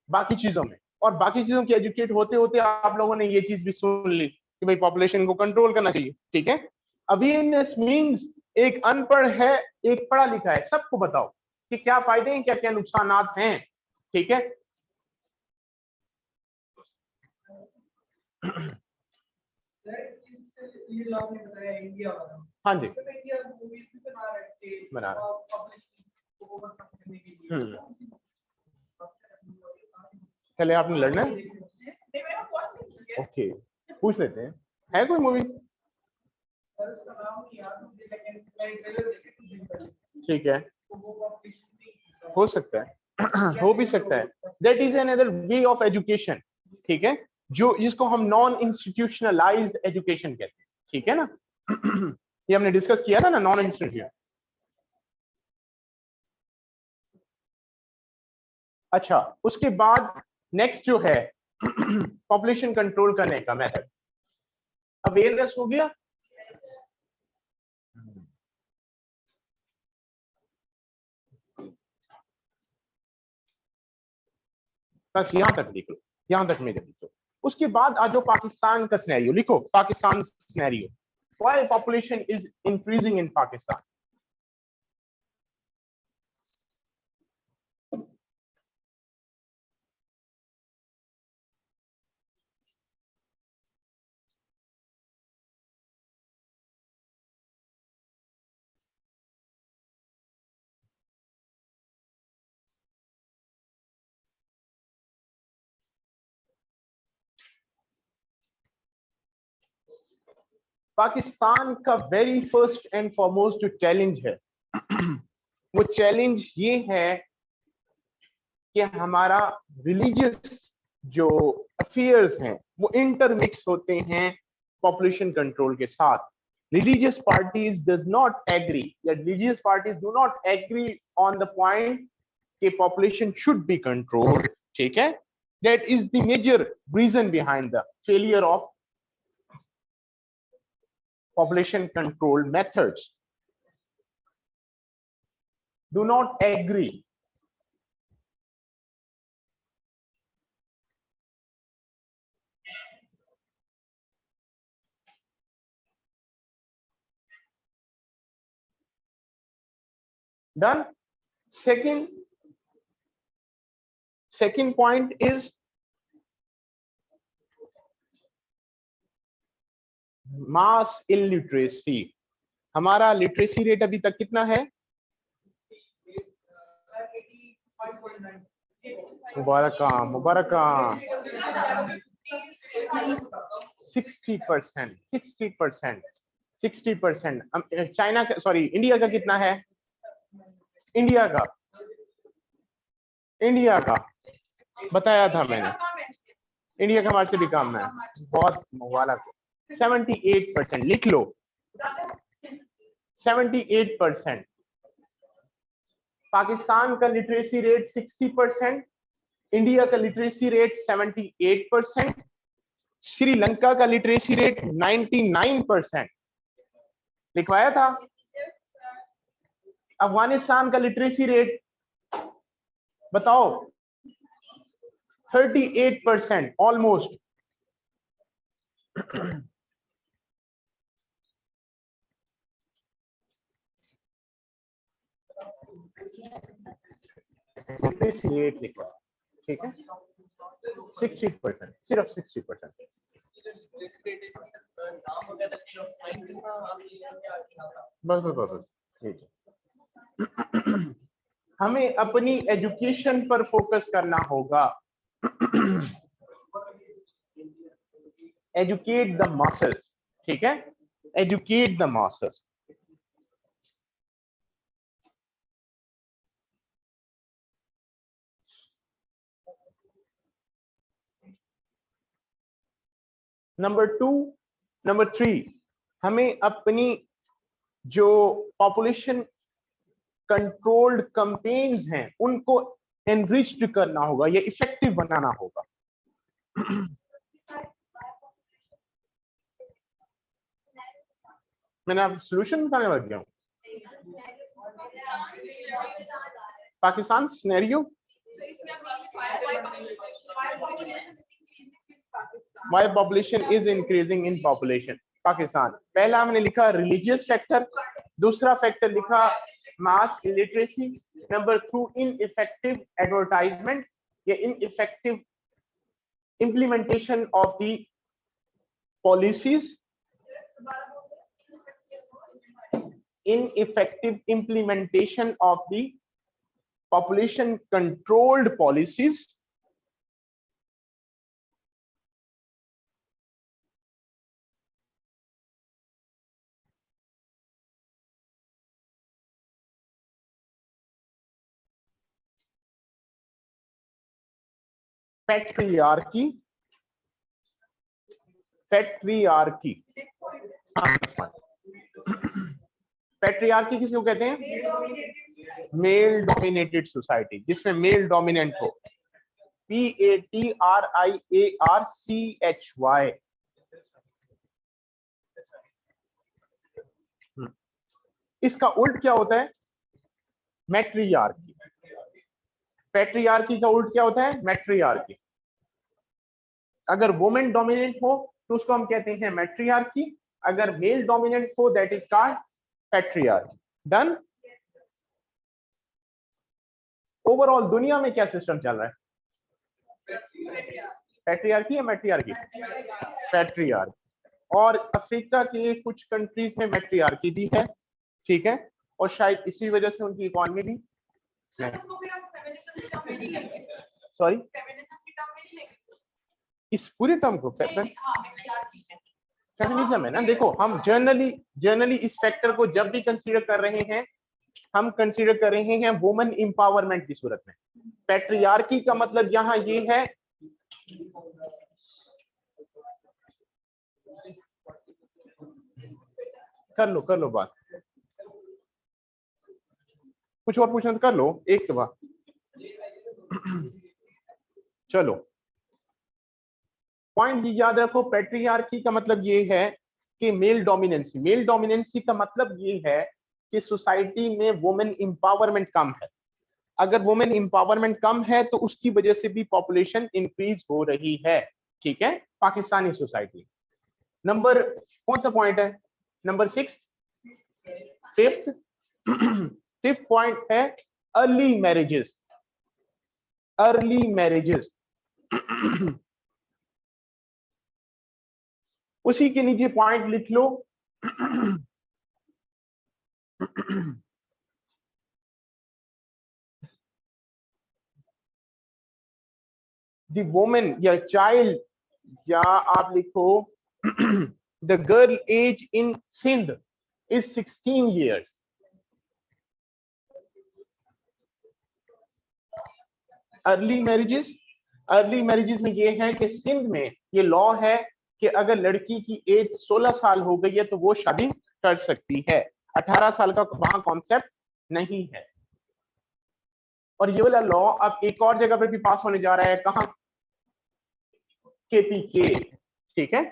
बाकी चीजों में, और बाकी चीजों की एजुकेट होते होते आप लोगों ने ये चीज भी सुन ली कि भाई पॉपुलेशन को कंट्रोल करना चाहिए, ठीक है। अवेयरनेस मींस एक अनपढ़ है, एक पढ़ा लिखा है, सबको बताओ कि क्या फायदे हैं, क्या क्या नुकसान हैं, ठीक है। हाँ जी, बना रहा चले, आपने लड़ना है, ओके, पूछ लेते हैं, है कोई मूवी? ठीक है, हो सकता है, हो भी सकता है। That is another way of education, ठीक है, जो जिसको हम नॉन इंस्टीट्यूशनलाइज्ड एजुकेशन कहते हैं, ठीक है ना। ये हमने डिस्कस किया था ना, नॉन इंस्टीट्यूशन। अच्छा, उसके बाद नेक्स्ट जो है पॉपुलेशन कंट्रोल करने का मेथड। अवेयरनेस हो गया, बस यहां तक लिख लो, यहां तक मेरे लिखो। उसके बाद आ जाओ पाकिस्तान का सिनेरियो, लिखो Pakistan scenario. Why population is increasing in Pakistan? Pakistan का वेरी फर्स्ट एंड फॉरमोस्ट जो चैलेंज है वो चैलेंज ये है कि हमारा रिलीजियस जो अफेयर्स हैं वो इंटरमिक्स होते हैं पॉपुलेशन कंट्रोल के साथ। Religious parties does not agree, या religious parties do not agree on the point कि पॉपुलेशन शुड बी कंट्रोल्ड, ठीक है। That is the major reason behind the failure of population control methods. Do not agree. Done. Second point is mass illiteracy. हमारा literacy rate अभी तक कितना है? मुबारक 60%, 60%। China का, sorry India का कितना है? इंडिया का बताया था मैंने, इंडिया का हमारे से भी कम है, बहुत मुबारक। 78%, लिख लो 78%। पाकिस्तान का लिटरेसी रेट 60%, इंडिया का लिटरेसी रेट 78%, श्रीलंका का लिटरेसी रेट 99%। लिखवाया था। अफगानिस्तान का लिटरेसी रेट बताओ 38%, ऑलमोस्ट। लिटरेसी रेट लिखो, ठीक है, 60%, सिर्फ 60%। बस ठीक है। हमें अपनी एजुकेशन पर फोकस करना होगा। एजुकेट द मासेस, ठीक है, एजुकेट द मासेस। नंबर 3, हमें अपनी जो पॉपुलेशन कंट्रोल्ड कैंपेन्स हैं उनको एनरिच्ड करना होगा, ये इफेक्टिव बनाना होगा। मैंने आप सोल्यूशन बताने लग गया हूं। Pakistan scenario, why population is increasing in population Pakistan. पहला हमने लिखा रिलीजियस फैक्टर, दूसरा फैक्टर लिखा मास इलिटरेसी, नंबर 2 इनइफेक्टिव एडवर्टाइजमेंट या ineffective implementation of the policies, ineffective implementation of the population controlled policies, patriarchy, patriarchy किसको कहते हैं? मेल डोमिनेटेड सोसाइटी, जिसमें मेल डोमिनेंट हो। PATRIARCHY। इसका उल्ट क्या होता है? मैट्रियार्की। पैट्रियार्की का उल्ट क्या होता है? मैट्रियार्की। अगर वुमेन डोमिनेंट हो तो उसको हम कहते हैं मैट्रियार्की, अगर मेल डोमिनेंट हो that is called patriarchy. Done. Overall दुनिया में क्या सिस्टम चल रहा है? पैट्रियार्की या मैट्रियार्की? पैट्रियार्की। और अफ्रीका के कुछ कंट्रीज में मैट्रियार्की भी है, ठीक है, और शायद इसी वजह से उनकी इकोनॉमी भी सॉरी इस पूरे टर्म को फेमिनिज्म है ना। देखो हम जनरली इस फैक्टर को जब भी कंसीडर कर रहे हैं, हम कंसीडर कर रहे हैं वुमेन एम्पावरमेंट की सूरत में। पैट्रियार्की का मतलब यहां ये है कर लो बात, कुछ और पूछना तो कर लो एक के बाद। चलो पॉइंट ये याद रखो, पैट्रियार्की का मतलब ये है कि मेल डोमिनेंसी का मतलब ये है कि सोसाइटी में वुमेन एम्पावरमेंट कम है। अगर वुमेन एम्पावरमेंट कम है तो उसकी वजह से भी पॉपुलेशन इंक्रीज हो रही है, ठीक है, पाकिस्तानी सोसाइटी। नंबर कौन सा पॉइंट है? नंबर 6। फिफ्थ पॉइंट है अर्ली मैरिजेस। उसी के नीचे पॉइंट लिख लो द वुमेन या चाइल्ड, या आप लिखो the girl age in Sindh is 16 years। Early marriages में ये है कि सिंध में ये लॉ है कि अगर लड़की की एज 16 साल हो गई है तो वो शादी कर सकती है। 18 साल का वहां कॉन्सेप्ट नहीं है। और ये वाला लॉ अब एक और जगह पे भी पास होने जा रहा है, कहां? KPK, ठीक है,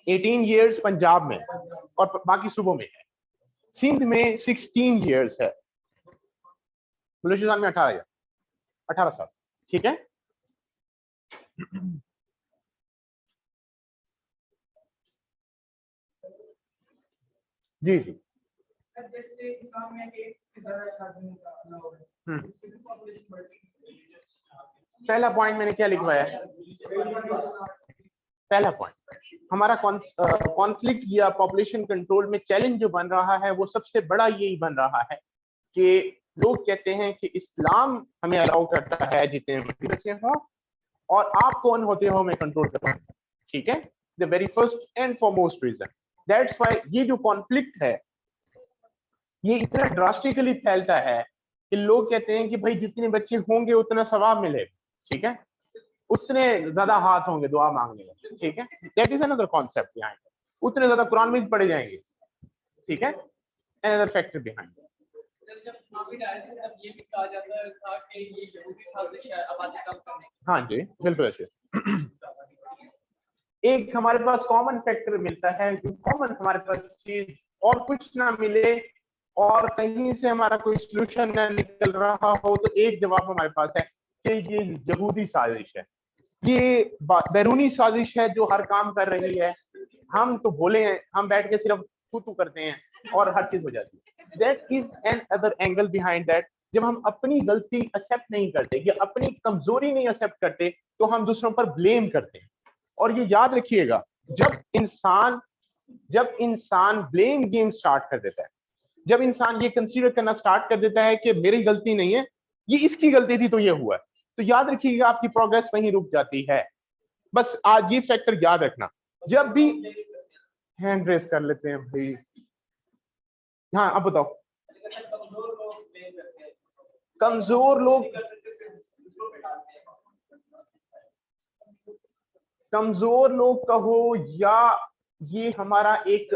18 years पंजाब में और बाकी सूबों में है। सिंध में 16 years है, बलूचिस्तान में 18 साल, ठीक है। जी पहला पॉइंट मैंने क्या लिखवाया है? पहला पॉइंट हमारा कॉन्फ्लिक्ट या पॉपुलेशन कंट्रोल में चैलेंज जो बन रहा है वो सबसे बड़ा यही बन रहा है कि लोग कहते हैं कि इस्लाम हमें अलाउ करता है जितने बच्चे हों, और आप कौन होते हो मैं कंट्रोल करता हूं, ठीक है। The very first and foremost reason, that's why ये जो कॉन्फ्लिक्ट है ये इतना ड्रास्टिकली फैलता है कि लोग कहते हैं कि भाई जितने बच्चे होंगे उतना सवाब मिले, ठीक है। उतने ज्यादा हाथ होंगे दुआ मांगने में, ठीक है। That is another concept behind, उतने ज्यादा कुरान में पढ़े जाएंगे, ठीक है। Another factor behind. सर जब कोविड आया था तब ये भी कहा जाता था कि ये यहूदी साजिश है आबादी कम करने की। हाँ जी बिल्कुल ऐसे। एक हमारे पास कॉमन फैक्टर मिलता है, कॉमन हमारे पास चीज और कुछ ना मिले और कहीं से हमारा कोई सॉल्यूशन ना निकल रहा हो, तो एक जवाब हमारे पास है कि ये यहूदी साजिश है, ये बैरूनी साजिश है जो हर काम कर रही है। हम तो भोले हैं, हम बैठ के सिर्फ तू करते हैं और हर चीज हो जाती है। That is an other angle behind that. जब हम अपनी गलती एक्सेप्ट नहीं करते या अपनी कमजोरी नहीं एक्सेप्ट करते तो हम दूसरों पर ब्लेम करते हैं। और ये याद रखिएगा, जब इंसान ब्लेम गेम स्टार्ट कर देता है, जब इंसान ये कंसीडर करना स्टार्ट कर देता है कि मेरी गलती नहीं है, ये इसकी गलती थी तो ये हुआ है, तो याद रखिएगा आपकी प्रोग्रेस वहीं रुक जाती है। बस आज ये फैक्टर याद रखना। जब भी हैंड रेस कर लेते हैं भाई, हाँ अब बताओ। कमजोर लोग कहो या ये हमारा एक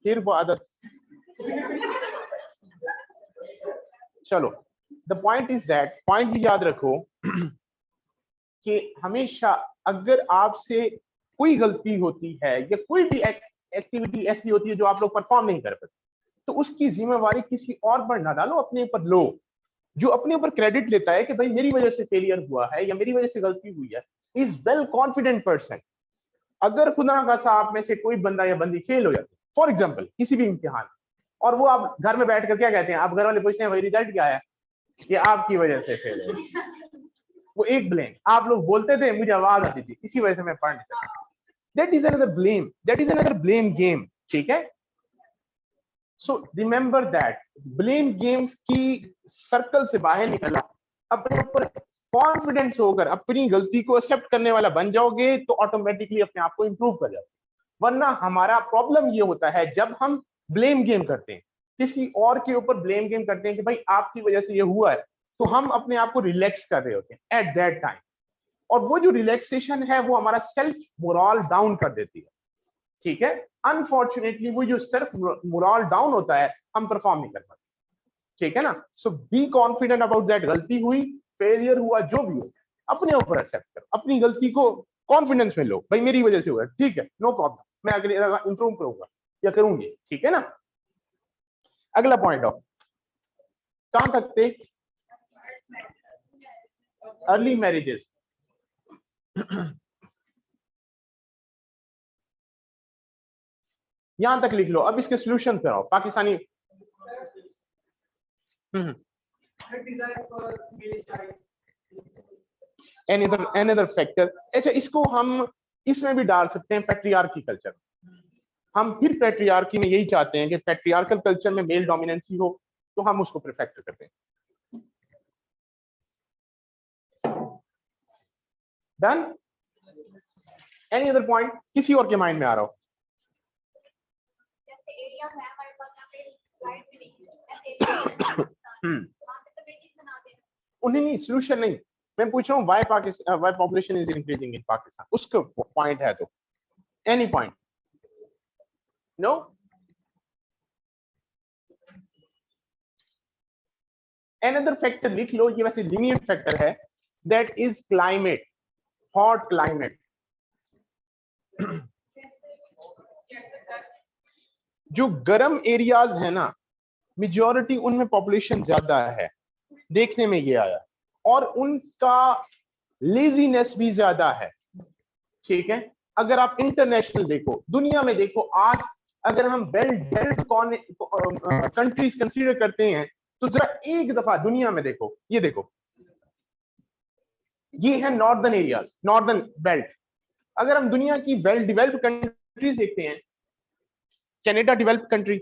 फिर वो आदत। चलो, the point is that, point ही याद रखो कि हमेशा अगर आपसे कोई गलती होती है या कोई भी एक्टिविटी ऐसी होती है जो आप लोग परफॉर्म नहीं कर पाते, तो उसकी जिम्मेवारी किसी और पर ना डालो, अपने ऊपर लो। जो अपने ऊपर क्रेडिट लेता है कि भाई मेरी वजह से फेलियर हुआ है या मेरी वजह से गलती हुई है, इज वेल कॉन्फिडेंट पर्सन। अगर खुदा ना खासा आप में से कोई बंदा या बंदी फेल हो जाती है, फॉर एग्जाम्पल किसी भी इम्तिहान, और वो आप घर में बैठ कर क्या कहते हैं, आप घर वाले पूछते हैं भाई रिजल्ट क्या है, ये आपकी वजह से फेल हो, वो एक ब्लेम। आप लोग बोलते थे मुझे आवाज आती थी इसी वजह से मैं पढ़ नहीं सका, that is another blame, that is another blame game, ठीक है। So remember that blame games की सर्कल से बाहर निकलना, अपने ऊपर कॉन्फिडेंस होकर अपनी गलती को एक्सेप्ट करने वाला बन जाओगे तो ऑटोमेटिकली अपने आप को इंप्रूव कर जाओगे। वरना हमारा प्रॉब्लम ये होता है जब हम ब्लेम गेम करते हैं, किसी और के ऊपर ब्लेम गेम करते हैं कि भाई आपकी वजह से ये हुआ है, तो हम अपने आप को रिलैक्स कर रहे होते हैं एट दैट टाइम, और वो जो रिलैक्सेशन है वो हमारा सेल्फ मोरल डाउन कर देती है, ठीक है। अनफॉर्चुनेटली वो जो सेल्फ मोरल डाउन होता है हम परफॉर्म नहीं कर पाते, ठीक है ना। सो बी कॉन्फिडेंट अबाउट दैट, गलती हुई, फेलियर हुआ, जो भी हो अपने ऊपर एक्सेप्ट करो, अपनी गलती को कॉन्फिडेंस में लो, भाई मेरी वजह से हुआ, ठीक है, नो प्रॉब्लम, मैं अगले इंप्रूव करूंगा या करूंगी, ठीक है ना। अगला पॉइंट ऑफ कहां तक थे, अर्ली मैरिजेस। यहां तक लिख लो, अब इसके सॉल्यूशन पे आओ। Pakistani another factor. अच्छा, इसको हम इसमें भी डाल सकते हैं पैट्रियार्की कल्चर। हम फिर पैट्रियार्की में यही चाहते हैं कि पैट्रियार्कल कल्चर में मेल डोमिनेंसी हो, तो हम उसको प्रेफेक्ट करते हैं। डन? एनी अदर पॉइंट किसी और के माइंड में आ रहा हो? जैसे एरिया है हमारे पास यहाँ पे लाइट भी नहीं है, ऐसे एरिया वहाँ पे तो बेटीज बनाते हैं। उन्हें नहीं, सॉल्यूशन नहीं, मैं पूछ रहा हूँ why Pakistan, why population is increasing in Pakistan, उसका पॉइंट है तो any point? No? Another factor लिख लो, ये वैसे लीनियंट फैक्टर है, that is climate, hot climate. जो गर्म एरियाज है ना, मेजॉरिटी उनमें पॉपुलेशन ज्यादा है, देखने में ये आया, और उनका लेजीनेस भी ज्यादा है, ठीक है। अगर आप इंटरनेशनल देखो, दुनिया में देखो, आज अगर हम वेल डेवलप्ड कंट्रीज कंसीडर करते हैं तो जरा एक दफा दुनिया में देखो, ये देखो, ये है नॉर्दर्न एरियाज, नॉर्दर्न बेल्ट। अगर हम दुनिया की वेल डेवलप्ड कंट्रीज देखते हैं, Canada developed country,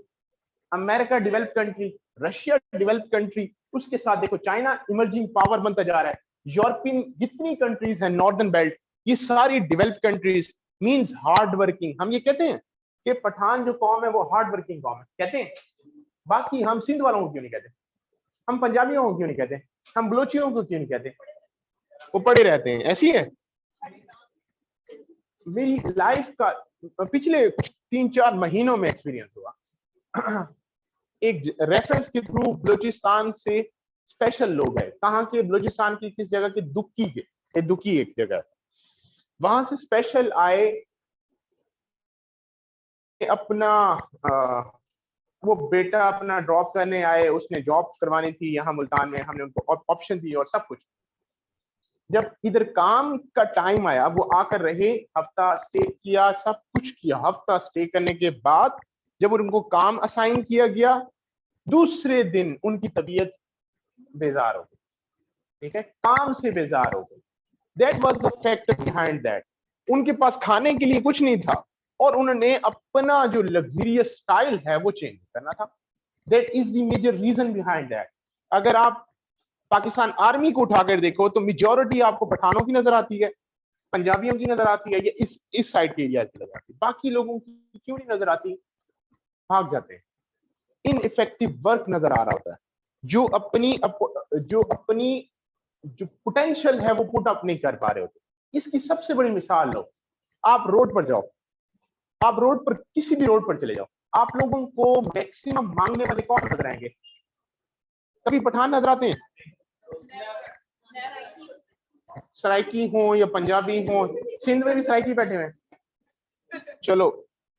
America developed country, Russia developed country, उसके साथ देखो चाइना इमर्जिंग पावर बनता जा रहा है, यूरोपियन जितनी कंट्रीज हैं नॉर्दर्न बेल्ट, ये सारी developed countries means hard working. हम ये कहते हैं कि पठान जो कौम है वो हार्ड वर्किंग कौम है, कहते हैं। बाकी हम सिंध वालों को क्यों नहीं कहते, हम पंजाबियों को क्यों नहीं कहते, हम बलोचियों को क्यों नहीं कहते? वो पड़े रहते हैं, ऐसी है मेरी लाइफ का पिछले कुछ 3-4 महीनों में एक्सपीरियंस हुआ। एक रेफरेंस के थ्रू बलूचिस्तान से स्पेशल लोग हैं, कहाँ के, बलूचिस्तान की किस जगह के, दुक्की के, दुक्की एक जगह, वहां से स्पेशल आए, अपना वो बेटा अपना ड्रॉप करने आए, उसने जॉब करवानी थी यहाँ मुल्तान में, हमने उनको ऑप्शन दी और सब कुछ। जब इधर काम का टाइम आया, वो आकर रहे, हफ्ता स्टे किया, सब कुछ किया। हफ्ता स्टे करने के बाद जब उनको काम असाइन किया गया, दूसरे दिन उनकी तबीयत बेजार हो गई, ठीक है, काम से बेजार हो गई। That was the factor behind that. उनके पास खाने के लिए कुछ नहीं था और उन्होंने अपना जो लग्जरियस स्टाइल है वो चेंज करना था। That is the major reason behind that. अगर आप पाकिस्तान आर्मी को उठाकर देखो तो मेजॉरिटी आपको पठानों की नजर आती है, पंजाबियों की नजर आती है, या इस साइड के एरिया की नजर आती है। बाकी लोगों की क्यों नहीं नजर आती? भाग जाते हैं। इनइफेक्टिव वर्क नजर आ रहा होता है। जो अपनी जो पोटेंशियल है वो पुट अप नहीं कर पा रहे होते। इसकी सबसे बड़ी मिसाल लो, आप रोड पर जाओ, आप रोड पर किसी भी रोड पर चले जाओ, आप लोगों को मैक्सिमम मांगने वाले कौन नजर आएंगे? कभी पठान नजर आते हैं? सराइकी हो या पंजाबी हो, सिंध में भी सराइकी बैठे हुए हैं, चलो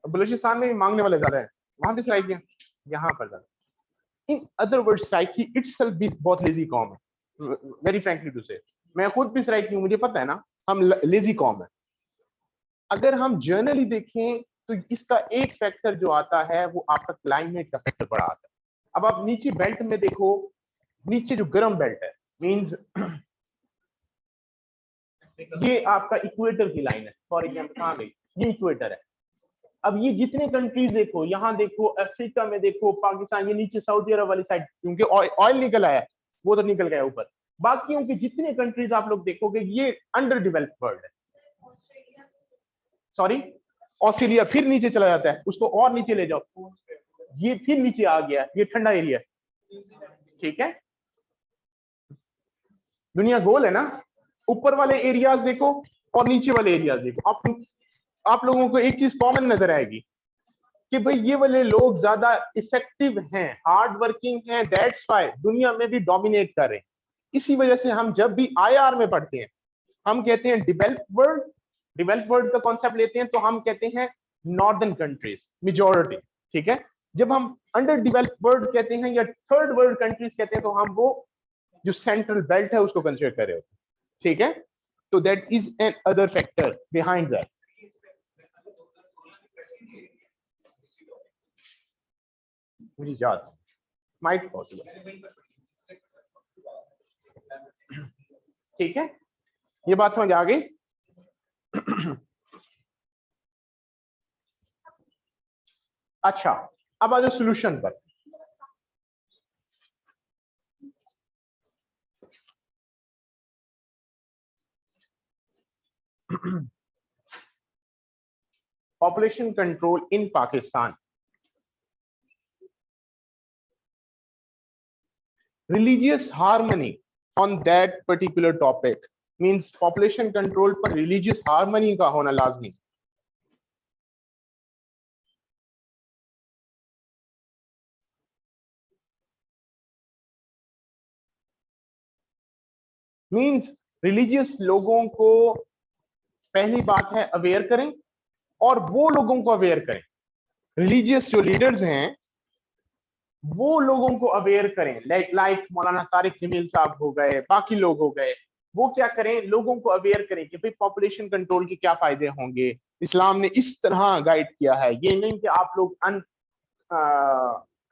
बलूचिस्तान में भी मांगने वाले ज्यादा है, वहां भी सराइकियां, यहाँ पर ज्यादा। In other word Saraiki itself भी बहुत लेजी कॉम है, वेरी फ्रैंकली टू से। मैं खुद भी सराइकी हूं, मुझे पता है ना, हम लेजी कॉम है। अगर हम जर्नली देखें तो इसका एक फैक्टर जो आता है वो आपका क्लाइमेट का फैक्टर बड़ा आता है। अब आप नीचे बेल्ट में देखो, नीचे जो गर्म बेल्ट है, मींस ये आपका इक्वेटर की लाइन है, फॉर एग्जाम्पल कहां गई, ये इक्वेटर है। अब ये जितने कंट्रीज देखो, यहाँ देखो, अफ्रीका में देखो, पाकिस्तान, ये नीचे सऊदी अरब वाली साइड, क्योंकि ऑयल निकल आया, वो तो निकल गया ऊपर। बाकियों के जितने कंट्रीज आप लोग देखोगे ये अंडर डेवलप्ड वर्ल्ड है। सॉरी, ऑस्ट्रेलिया फिर नीचे चला जाता है, उसको और नीचे ले जाओ, ये फिर नीचे आ गया, ये ठंडा एरिया, ठीक है। दुनिया गोल है ना, ऊपर वाले एरियाज देखो और नीचे वाले एरियाज देखो, आप लोगों को एक चीज कॉमन नजर आएगी कि भाई ये वाले लोग ज्यादा इफेक्टिव हैं, हार्ड वर्किंग हैं, दैट्स व्हाई दुनिया में भी डोमिनेट कर रहे हैं। इसी वजह से हम जब भी आईआर में पढ़ते हैं, हम कहते हैं डेवलप्ड वर्ल्ड का कॉन्सेप्ट लेते हैं तो हम कहते हैं नॉर्दर्न कंट्रीज मेजॉरिटी, ठीक है। जब हम अंडर डेवलप्ड वर्ल्ड कहते हैं या थर्ड वर्ल्ड कंट्रीज कहते हैं तो हम वो जो सेंट्रल बेल्ट है उसको कंसीडर कर रहे होते हैं, ठीक है। तो that is an other factor behind that. मुझे याद माइट पॉसिबल, ठीक है, ये बात समझ आ गई। अच्छा, अब आ जाओ सोल्यूशन पर। Population control in Pakistan, religious harmony on that particular topic means population control पर religious harmony का होना लाजमी। मीन्स रिलीजियस लोगों को पहली बात है अवेयर करें और वो लोगों को अवेयर करें, रिलीजियस जो लीडर्स हैं वो लोगों को अवेयर करें, लाइक मौलाना तारिक जमील साहब हो गए, बाकी लोग हो गए, वो क्या करें, लोगों को अवेयर करें कि भाई पॉपुलेशन कंट्रोल के क्या फायदे होंगे, इस्लाम ने इस तरह गाइड किया है, ये नहीं कि आप लोग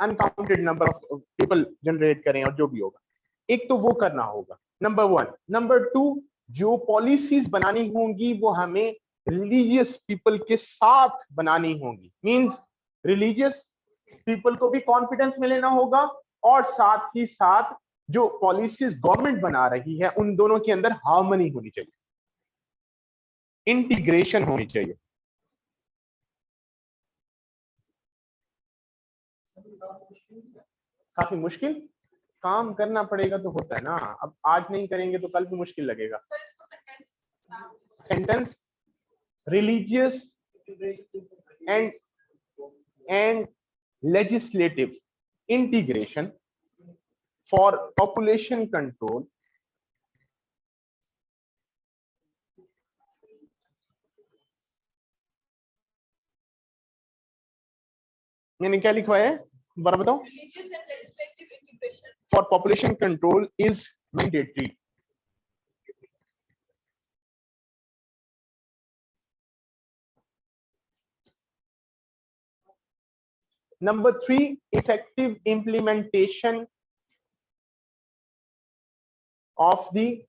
uncounted number of people generate करें और जो भी होगा। एक तो वो करना होगा, नंबर 1। नंबर 2, जो पॉलिसीज बनानी होंगी वो हमें रिलीजियस पीपल के साथ बनानी होंगी। मींस रिलीजियस पीपल को भी कॉन्फिडेंस में लेना होगा और साथ ही साथ जो पॉलिसीज गवर्नमेंट बना रही है उन दोनों के अंदर हार्मनी होनी चाहिए, इंटीग्रेशन होनी चाहिए। काफी मुश्किल, काम करना पड़ेगा तो होता है ना, अब आज नहीं करेंगे तो कल भी मुश्किल लगेगा। सर इसको sentence sentence religious and legislative integration for population control यानी क्या लिखा है दोबारा बताओ। religious and legislative integration for population control is mandatory. Number 3, effective implementation of the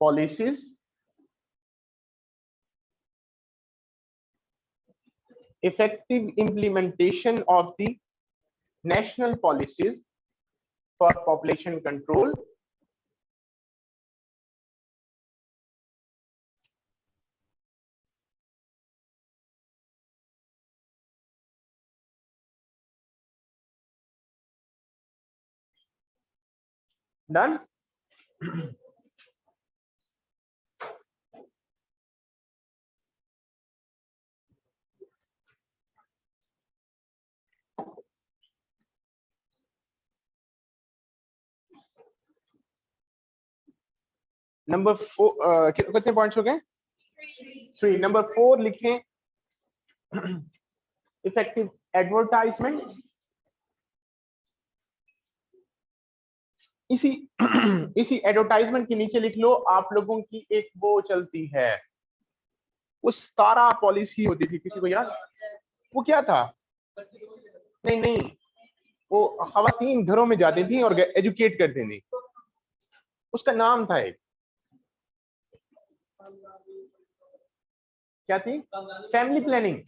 policies. Effective implementation of the national policies for population control. Done. Number 4 कितने points हो गए? 3। Number 4 लिखें इफेक्टिव एडवर्टाइजमेंट। इसी एडवर्टाइजमेंट के नीचे लिख लो आप लोगों की एक वो चलती है, वो सारा पॉलिसी होती थी, किसी को याद? वो क्या था? नहीं, वो खवातीन घरों में जाती थी और एजुकेट करती थी, उसका नाम था एक, क्या थी? Family planning.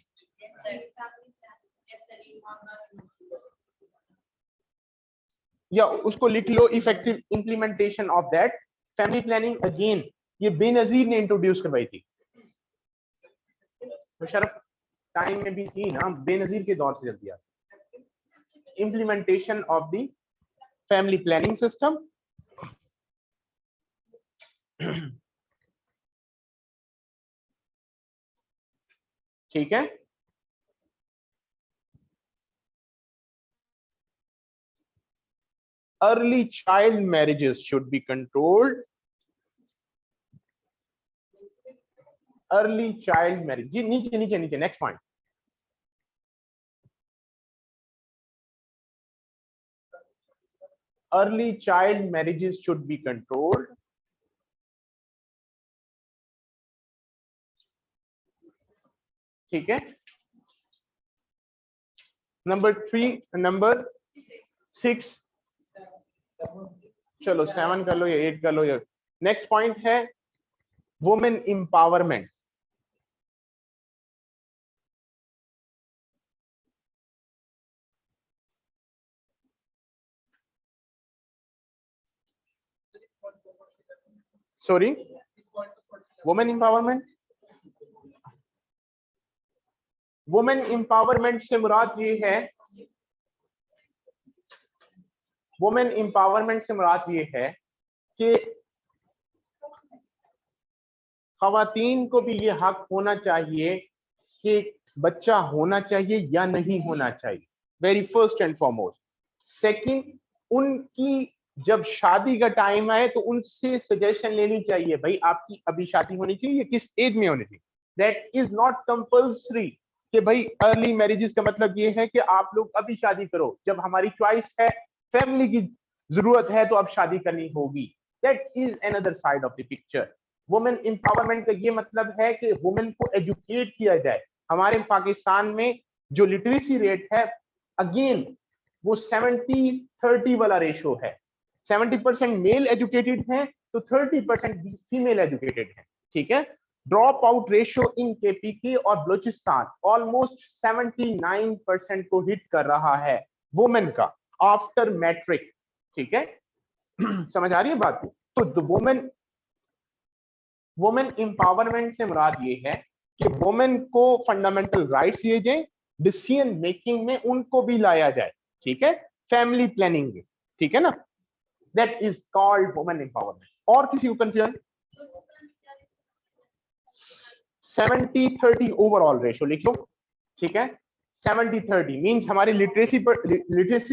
या उसको लिख लो effective implementation of that family planning. Again ये बेनजीर ने इंट्रोड्यूस करवाई थी, मुशर्रफ टाइम में भी थी ना, बेनजीर के दौर से चल दिया। Implementation of the family planning system. ठीक है, early child marriages should be controlled. Early child marriage, जी नीचे next point. Early child marriages should be controlled. ठीक है, नंबर 6, चलो 7 कर लो या 8 कर लो। या नेक्स्ट पॉइंट है women empowerment. Sorry, women empowerment. Women empowerment से मुराद ये है, वुमेन एम्पावरमेंट से मुराद ये है कि खवातीन को भी ये हक होना चाहिए कि बच्चा होना चाहिए या नहीं होना चाहिए, very first and foremost. Second, उनकी जब शादी का टाइम आए तो उनसे सजेशन लेनी चाहिए, भाई आपकी अभी शादी होनी चाहिए या किस एज में होनी चाहिए। दैट इज नॉट कंपल्सरी कि भाई अर्ली मैरिजेस का मतलब ये है कि आप लोग अभी शादी करो, जब हमारी चॉइस है, फैमिली की जरूरत है तो अब शादी करनी होगी। That is another side of the picture. Women empowerment का ये मतलब है कि वुमेन को एजुकेट किया जाए। हमारे पाकिस्तान में जो लिटरेसी रेट है, अगेन वो 70-30 वाला रेशो है। 70% मेल एजुकेटेड हैं तो 30% फीमेल एजुकेटेड हैं। ठीक है, drop out ratio in KPK और बलूचिस्तान ऑलमोस्ट 79% को हिट कर रहा है वुमेन का आफ्टर मैट्रिक। ठीक है, समझ आ रही है बात? तो वुमेन एम्पावरमेंट से मुराद ये है कि वुमेन को फंडामेंटल राइट्स दिए जाए, डिसीजन मेकिंग में उनको भी लाया जाए। ठीक है, फैमिली प्लानिंग में ठीक है ना, that is called women empowerment. और किसी को कंफ्यूजन? 70-30 ओवरऑल रेशियो लिख लो, ठीक है। 70-30 मींस हमारी लिटरेसी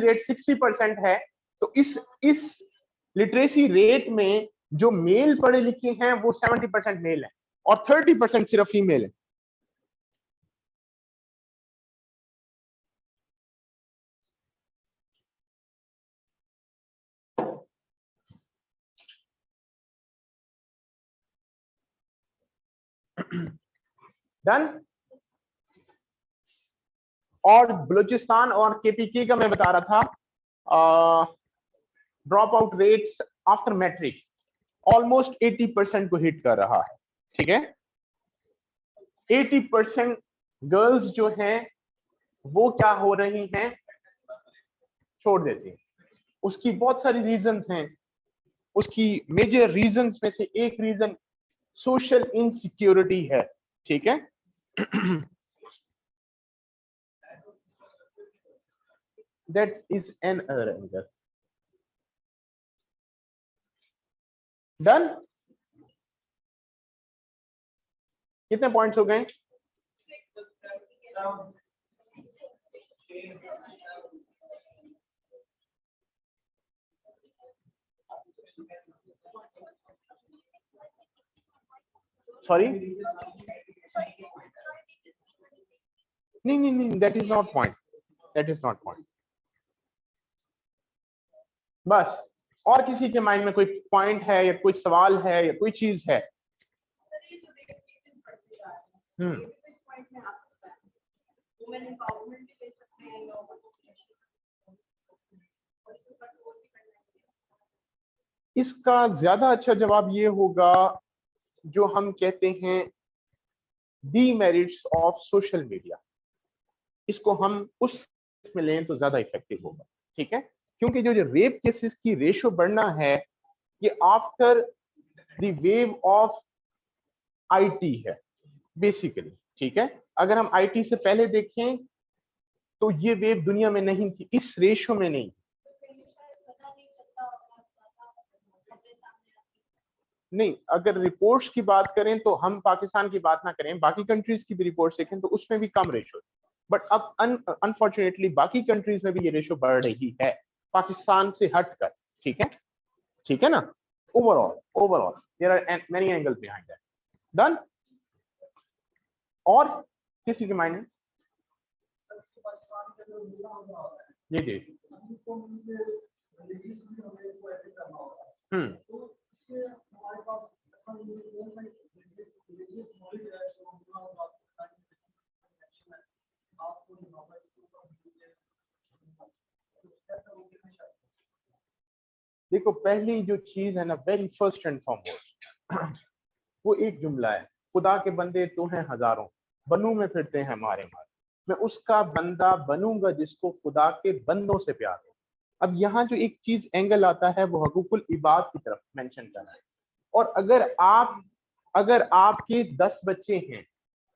रेट 60% है, तो इस लिटरेसी रेट में जो मेल पढ़े लिखे हैं वो 70% मेल है और 30% सिर्फ फीमेल है। डन। और बलूचिस्तान और केपीके का मैं बता रहा था, drop out rates after matric almost 80% को हिट कर रहा है, ठीक है। 80% गर्ल्स जो हैं वो क्या हो रही हैं, छोड़ देती हैं। उसकी बहुत सारी रीजंस हैं, उसकी मेजर रीजंस में से एक रीजन सोशल इनसिक्योरिटी है, ठीक है। That is an other angle. Done. कितने पॉइंट्स हो गए? सॉरी, नहीं, that is not point, that is not point. बस, और किसी के माइंड में कोई पॉइंट है या कोई सवाल है या कोई चीज है? इसका ज्यादा अच्छा जवाब ये होगा जो हम कहते हैं डीमेरिट्स ऑफ सोशल मीडिया, इसको हम उस में लें तो ज्यादा इफेक्टिव होगा, ठीक है। क्योंकि जो रेप केसेस की रेशियो बढ़ना है ये after the wave of IT है बेसिकली, ठीक है। अगर हम आईटी से पहले देखें तो ये वेव दुनिया में नहीं थी, इस रेशियो में नहीं। नहीं, अगर रिपोर्ट्स की बात करें तो हम पाकिस्तान की बात ना करें, बाकी कंट्रीज की भी रिपोर्ट्स देखें तो उसमें भी कम रेशियो, बट अब अनफॉर्चुनेटली बाकी कंट्रीज में भी ये रेशियो बढ़ रही है पाकिस्तान से हटकर, ठीक है, ठीक है ना। Overall there are many angles behind that. Done. और किसी के माइंड में? जी जी। देखो, पहली जो चीज है ना, वेरी फर्स्ट एंड फॉरमोस्ट, वो एक जुमला है, खुदा के बंदे तो हैं हजारों, बनू में फिरते हैं मारे मारे, मैं उसका बंदा बनूंगा जिसको खुदा के बंदों से प्यार हो। अब यहाँ जो एक चीज एंगल आता है वो हकूकुल इबाद की तरफ मेंशन करना है। और अगर आपके 10 बच्चे हैं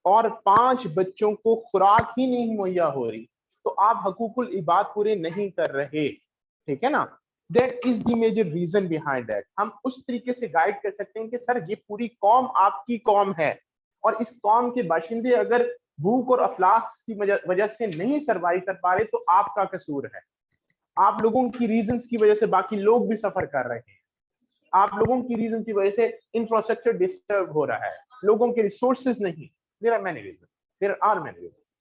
और 5 बच्चों को खुराक ही नहीं मुहैया हो रही तो आप हकूकुल इबाद पूरे नहीं कर रहे, ठीक है ना। That is the major reason behind that. हम उस तरीके से गाइड कर सकते हैं कि सर ये पूरी कौम आपकी कौम है और इस कौम के बाशिंदे अगर भूख और अफलास की वजह से नहीं सरवाइव कर पा रहे तो आपका कसूर है। आप लोगों की रीजंस की वजह से बाकी लोग भी सफर कर रहे हैं, आप लोगों की रीजन की वजह से इंफ्रास्ट्रक्चर डिस्टर्ब हो रहा है, लोगों के रिसोर्सेज नहीं। देयर आर मेनी रीजन,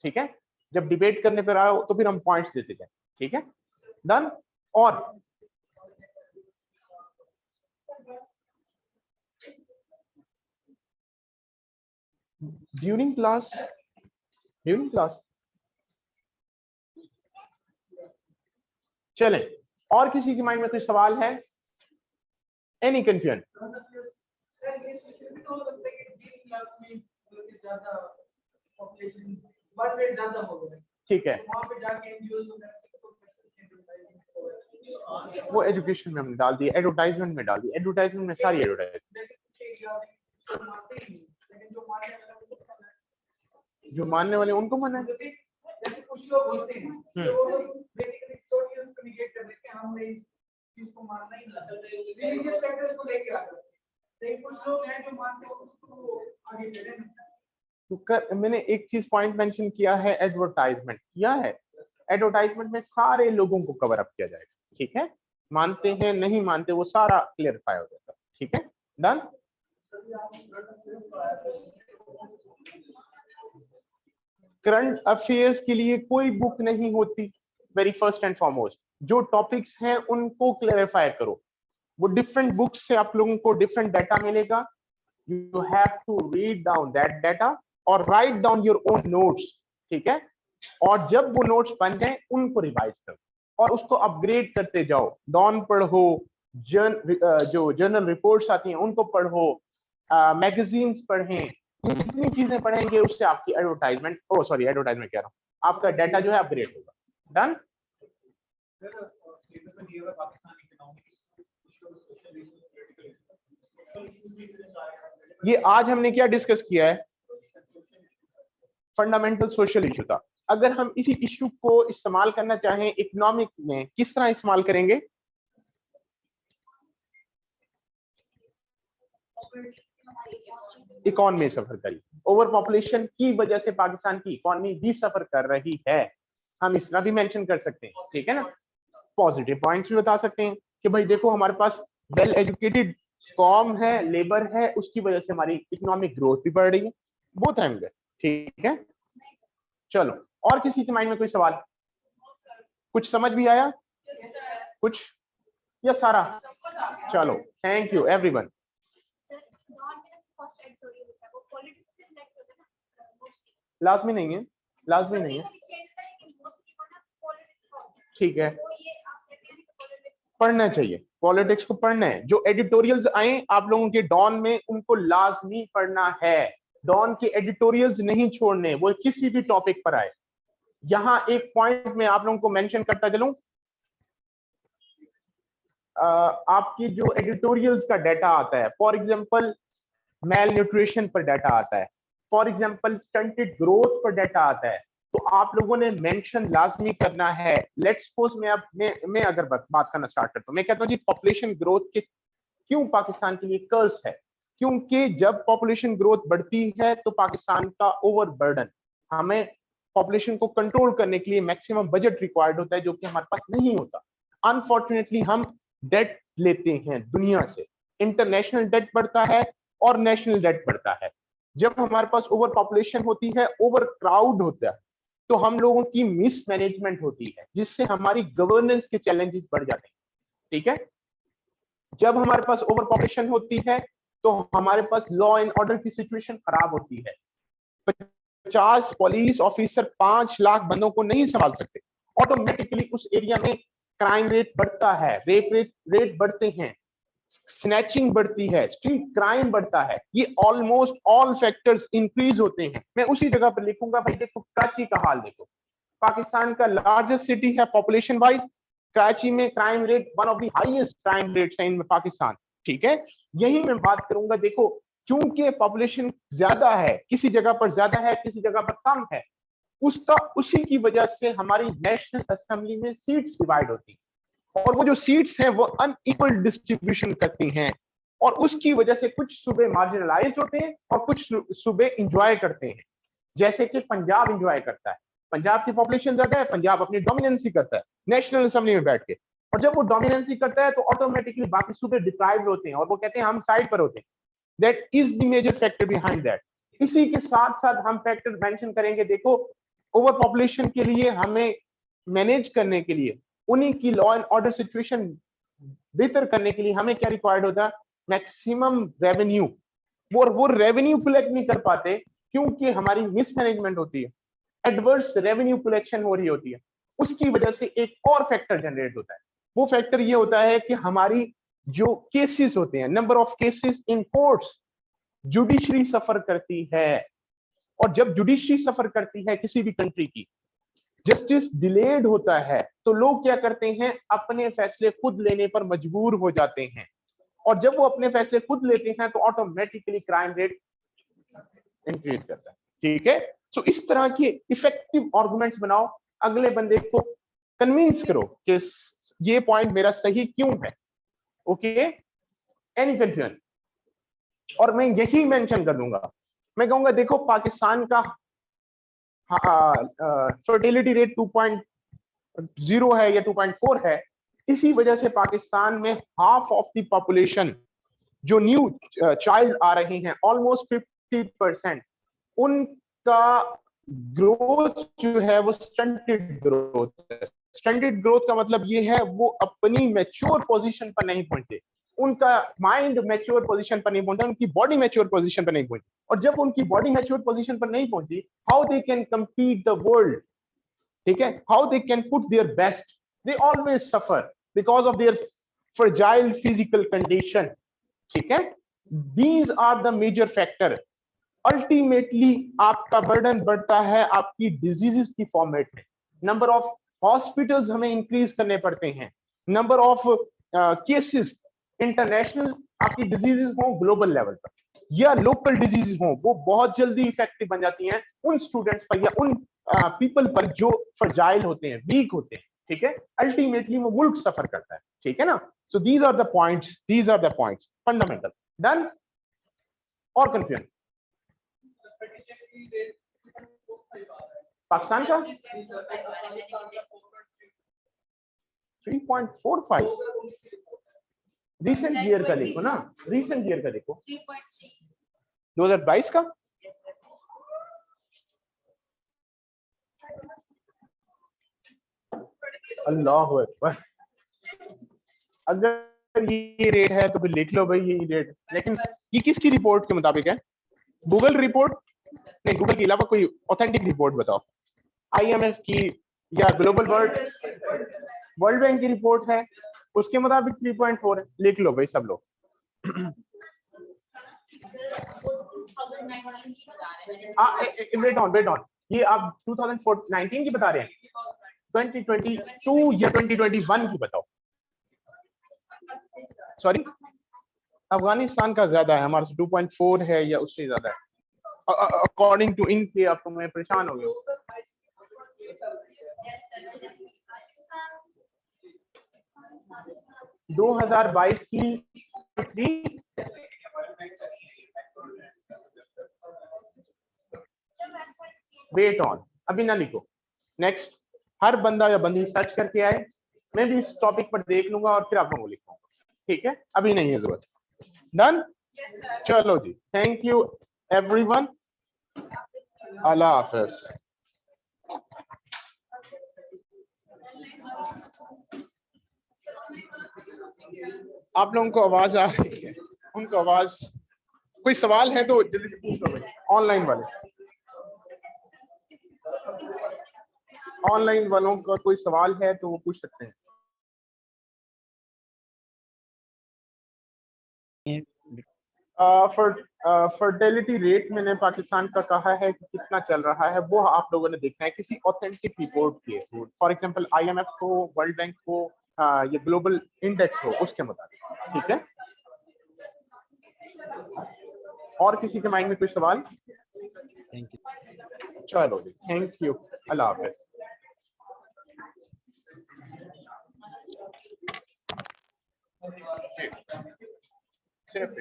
ठीक है। जब डिबेट करने पर आओ तो फिर हम पॉइंट्स देते जाए, ठीक है। डन। और ड्यूरिंग क्लास चलें, और किसी के माइंड में कोई सवाल है? Any confusion? ठीक है, वो एजुकेशन में हमने डाल दी, एडवर्टाइजमेंट में डाल दी, एडवर्टाइजमेंट में सारी एडवर्टाइजमेंट। जो मानने वाले उनको माना है। जैसे कुछ लोग होते हैं जो बेसिकली सोशल कम्युनिकेट कर देते हैं, हम मानना ही गलत है, रिलीजियस फैक्टर्स को लेके आ जाते हैं। लेकिन कुछ लोग हैं जो मानते हैं उसको आगे बढ़े नहीं। मैंने एक चीज पॉइंट मेंशन किया है, एडवर्टाइजमेंट किया है। एडवर्टाइजमेंट में सारे लोगों को कवर अप किया जाएगा, ठीक है। मानते हैं नहीं मानते वो सारा क्लियरिफाई हो जाता है, ठीक है। डन। करंट अफेयर्स के लिए कोई बुक नहीं होती। वेरी फर्स्ट एंड फॉरमोस्ट जो टॉपिक्स हैं उनको क्लैरिफाई करो। वो डिफरेंट बुक्स से आप लोगों को डिफरेंट डाटा मिलेगा। You have to read down that data और write down your own notes, ठीक है। और जब वो नोट्स बन जाए उनको रिवाइज करो और उसको अपग्रेड करते जाओ। डॉन पढ़ो, जो जर्नल रिपोर्ट्स आती हैं उनको पढ़ो, मैगजीन्स पढ़ें। जितनी चीजें पढ़ेंगे उससे आपकी एडवर्टाइजमेंट एडवर्टाइजमेंट कह रहा हूँ, आपका डाटा जो है अपग्रेड होगा। डन। ये आज हमने क्या डिस्कस किया है? फंडामेंटल सोशल इशू था। अगर हम इसी इशू को इस्तेमाल करना चाहें इकोनॉमिक में, किस तरह इस्तेमाल करेंगे? इकोनॉमी सफर करी। ओवर पॉपुलेशन की वजह से पाकिस्तान की इकोनॉमी भी सफर कर रही है, हम इस तरह भी मेंशन कर सकते हैं, ठीक है ना। पॉजिटिव पॉइंट्स भी बता सकते हैं कि भाई देखो हमारे पास वेल एजुकेटेड कॉम है, लेबर है, उसकी वजह से हमारी इकोनॉमिक ग्रोथ भी बढ़ रही है। बोथ एंगल, ठीक है। चलो, और किसी के माइंड में कोई सवाल? कुछ समझ भी आया? कुछ या सारा? चलो, थैंक यू एवरीवन। लाजमी नहीं है, लाजमी नहीं है, ठीक है। पढ़ना चाहिए, पॉलिटिक्स को पढ़ना है। जो एडिटोरियल्स आए आप लोगों के डॉन में उनको लाजमी पढ़ना है। डॉन के एडिटोरियल्स नहीं छोड़ने, वो किसी भी टॉपिक पर आए। यहां एक पॉइंट में आप लोगों को मेंशन करता चलूं, आपकी जो एडिटोरियल्स का डाटा आता है, फॉर एग्जांपल मेल न्यूट्रिशन पर डाटा आता है, फॉर एग्जांपल स्टंटेड ग्रोथ पर डाटा आता है, तो आप लोगों ने मेंशन लाजमी करना है। लेट्स सपोज मैं अगर बात करना स्टार्ट करता हूं, मैं कहता हूं जी पॉपुलेशन ग्रोथ के क्यों पाकिस्तान के लिए कर्ज है? क्योंकि जब पॉपुलेशन ग्रोथ बढ़ती है तो पाकिस्तान का ओवरबर्डन, हमें पॉपुलेशन को कंट्रोल करने के लिए मैक्सिमम बजट रिक्वायर्ड होता है, जो कि हमारे पास नहीं होता। अनफॉर्चुनेटली हम डेट लेते हैं दुनिया से, इंटरनेशनल डेट बढ़ता है और नेशनल डेट बढ़ता है। जब हमारे पास ओवर पॉपुलेशन होती है, ओवर क्राउड होता है, तो हम लोगों की मिसमैनेजमेंट होती है, जिससे हमारी गवर्नेंस के चैलेंजेस बढ़ जाते हैं, ठीक है। जब हमारे पास ओवर पॉपुलेशन होती है तो हमारे पास लॉ एंड ऑर्डर की सिचुएशन खराब होती है। 50 पुलिस ऑफिसर 5 लाख बंदों को नहीं संभाल सकते। ऑटोमेटिकली उस एरिया में क्राइम रेट बढ़ता है, रेप रेट बढ़ते हैं, स्नैचिंग बढ़ती है, स्ट्रीट क्राइम बढ़ता है। ये ऑलमोस्ट ऑल फैक्टर्स इंक्रीज होते हैं। मैं उसी जगह पर लिखूंगा भाई देखो कराची का हाल देखो, पाकिस्तान का लार्जेस्ट सिटी है पॉपुलेशन वाइज, कराची में crime rate one of the highest crime rates है इन पाकिस्तान, ठीक है। यही मैं बात करूंगा, देखो क्योंकि पॉपुलेशन ज्यादा है, किसी जगह पर ज्यादा है, किसी जगह पर कम है, उसी की वजह से हमारी नेशनल असेंबली में सीट्स डिवाइड होती हैं, और वो जो सीट्स हैं वो अनइक्वल डिस्ट्रीब्यूशन करती हैं, और उसकी वजह से कुछ सूबे मार्जिनलाइज होते हैं और कुछ सूबे इंजॉय करते हैं। जैसे कि पंजाब इंजॉय करता है, पंजाब की पॉपुलेशन ज्यादा है, पंजाब अपनी डोमिनेंसी करता है नेशनल असेंबली में बैठ के, और जब वो डोमिनेंसी करता है तो ऑटोमेटिकली बाकी सूबे डिप्राइव्ड होते हैं और वो कहते हैं हम साइड पर होते हैं। That is the major factor behind that. इसी के साथ साथ हम फैक्टर मेंशन करेंगे, देखो ओवर पॉपुलेशन के लिए हमें मैनेज करने के लिए, उन्हीं की लॉ एंड ऑर्डर सिचुएशन बेहतर करने के लिए हमें क्या रिक्वायर्ड होता है? Maximum revenue. वो रेवेन्यू कलेक्ट नहीं कर पाते क्योंकि हमारी मिसमैनेजमेंट होती है, एडवर्स रेवेन्यू कलेक्शन हो रही होती है। उसकी वजह से एक और फैक्टर जनरेट होता है, वो फैक्टर ये होता है कि हमारी जो केसेस होते हैं, number of cases in courts, judiciary suffer करती है, और जब जुडिशरी सफर करती है किसी भी कंट्री की, जस्टिस डिलेड होता है, तो लोग क्या करते हैं? अपने फैसले खुद लेने पर मजबूर हो जाते हैं, और जब वो अपने फैसले खुद लेते हैं तो ऑटोमेटिकली क्राइम रेट इंक्रीज करता है, ठीक है। सो इस तरह के इफेक्टिव आर्गुमेंट्स बनाओ, अगले बंदे को कन्विंस करो कि ये पॉइंट मेरा सही क्यों है। Okay, any confusion? और मैं यही मेंशन कर दूंगा, मैं कहूंगा देखो पाकिस्तान का फर्टिलिटी रेट 2.0 है या 2.4 है, इसी वजह से पाकिस्तान में हाफ ऑफ द पॉपुलेशन जो न्यू चाइल्ड आ रहे हैं, ऑलमोस्ट 50%, उनका ग्रोथ जो है वो स्टंटेड ग्रोथ है। स्टंटेड ग्रोथ का मतलब ये है वो अपनी मैच्योर पोजीशन पर नहीं पहुंचे, उनका माइंड मैच्योर पोजीशन पर नहीं पहुंचा, उनकी बॉडी मैच्योर पोजीशन पर नहीं पहुंची। और जब उनकी बॉडी मैच्योर पोजीशन पर नहीं पहुंची, how they can compete the world, ठीक है, how they can put their best, they always suffer because of their fragile physical condition, ठीक है। These are the major factor. Ultimately आपका बर्डन बढ़ता है आपकी डिजीजेस की फॉर्मेट में, नंबर ऑफ हॉस्पिटल्स हमें इंक्रीज करने पड़ते हैं, नंबर ऑफ केसेस इंटरनेशनल आपकी डिजीजेस हो ग्लोबल लेवल पर या लोकल डिजीजेस हो, वो बहुत जल्दी इफेक्टिव बन जाती हैं उन स्टूडेंट्स पर या उन पीपल पर जो फ्रजाइल होते हैं, वीक होते हैं, ठीक है। अल्टीमेटली वो मुल्क सफर करता है, ठीक है ना। So these are the points, these are the points fundamental. Done और कंफ्यूजन? पाकिस्तान का 3.45 रिसेंट ईयर का देखो ना, रिसेंट ईयर का देखो, 3.3 2022 का। अल्लाह अकबर, अगर ये रेट है तो फिर लिख लो भाई ये रेट, लेकिन ये किसकी रिपोर्ट के मुताबिक है? गूगल रिपोर्ट नहीं, गूगल के अलावा कोई ऑथेंटिक रिपोर्ट बताओ, आईएमएफ की या ग्लोबल वर्ल्ड बैंक की रिपोर्ट है, उसके मुताबिक 3.4 है, लिख लो भाई सब लोग। 2019 की बता रहे हैं। वेट ऑन, ये आप 2019 की बता रहे हैं? 2022 या 2021 की बताओ। सॉरी, अफगानिस्तान का ज्यादा है, हमारे 2.4 है या उससे ज्यादा है अकॉर्डिंग टू इनके। अब तो मैं परेशान हो गया। 2022 की वेट ऑन, अभी ना लिखो, नेक्स्ट। हर बंदा या बंदी सर्च करके आए, मैं भी इस टॉपिक पर देख लूंगा और फिर आप लोगों को लिखूंगा, ठीक है, अभी नहीं है जरूरत। डन, चलो जी, थैंक यू एवरीवन, अल्लाह हाफिज। आप लोगों को आवाज आ रही है? उनको आवाज, कोई सवाल है तो जल्दी से पूछ लो, ऑनलाइन वाले, ऑनलाइन वालों का कोई सवाल है तो वो पूछ सकते हैं। फर्टिलिटी रेट मैंने पाकिस्तान का कहा है कि कितना चल रहा है, वो आप लोगों ने देखना है किसी ऑथेंटिक रिपोर्ट के, फॉर एग्जांपल आईएमएफ हो, वर्ल्ड बैंक हो, या ग्लोबल इंडेक्स हो, उसके मुताबिक, ठीक है। और किसी के माइंड में कोई सवाल? चलो जी, थैंक यू, अल्लाह हाफिज। सिर्फ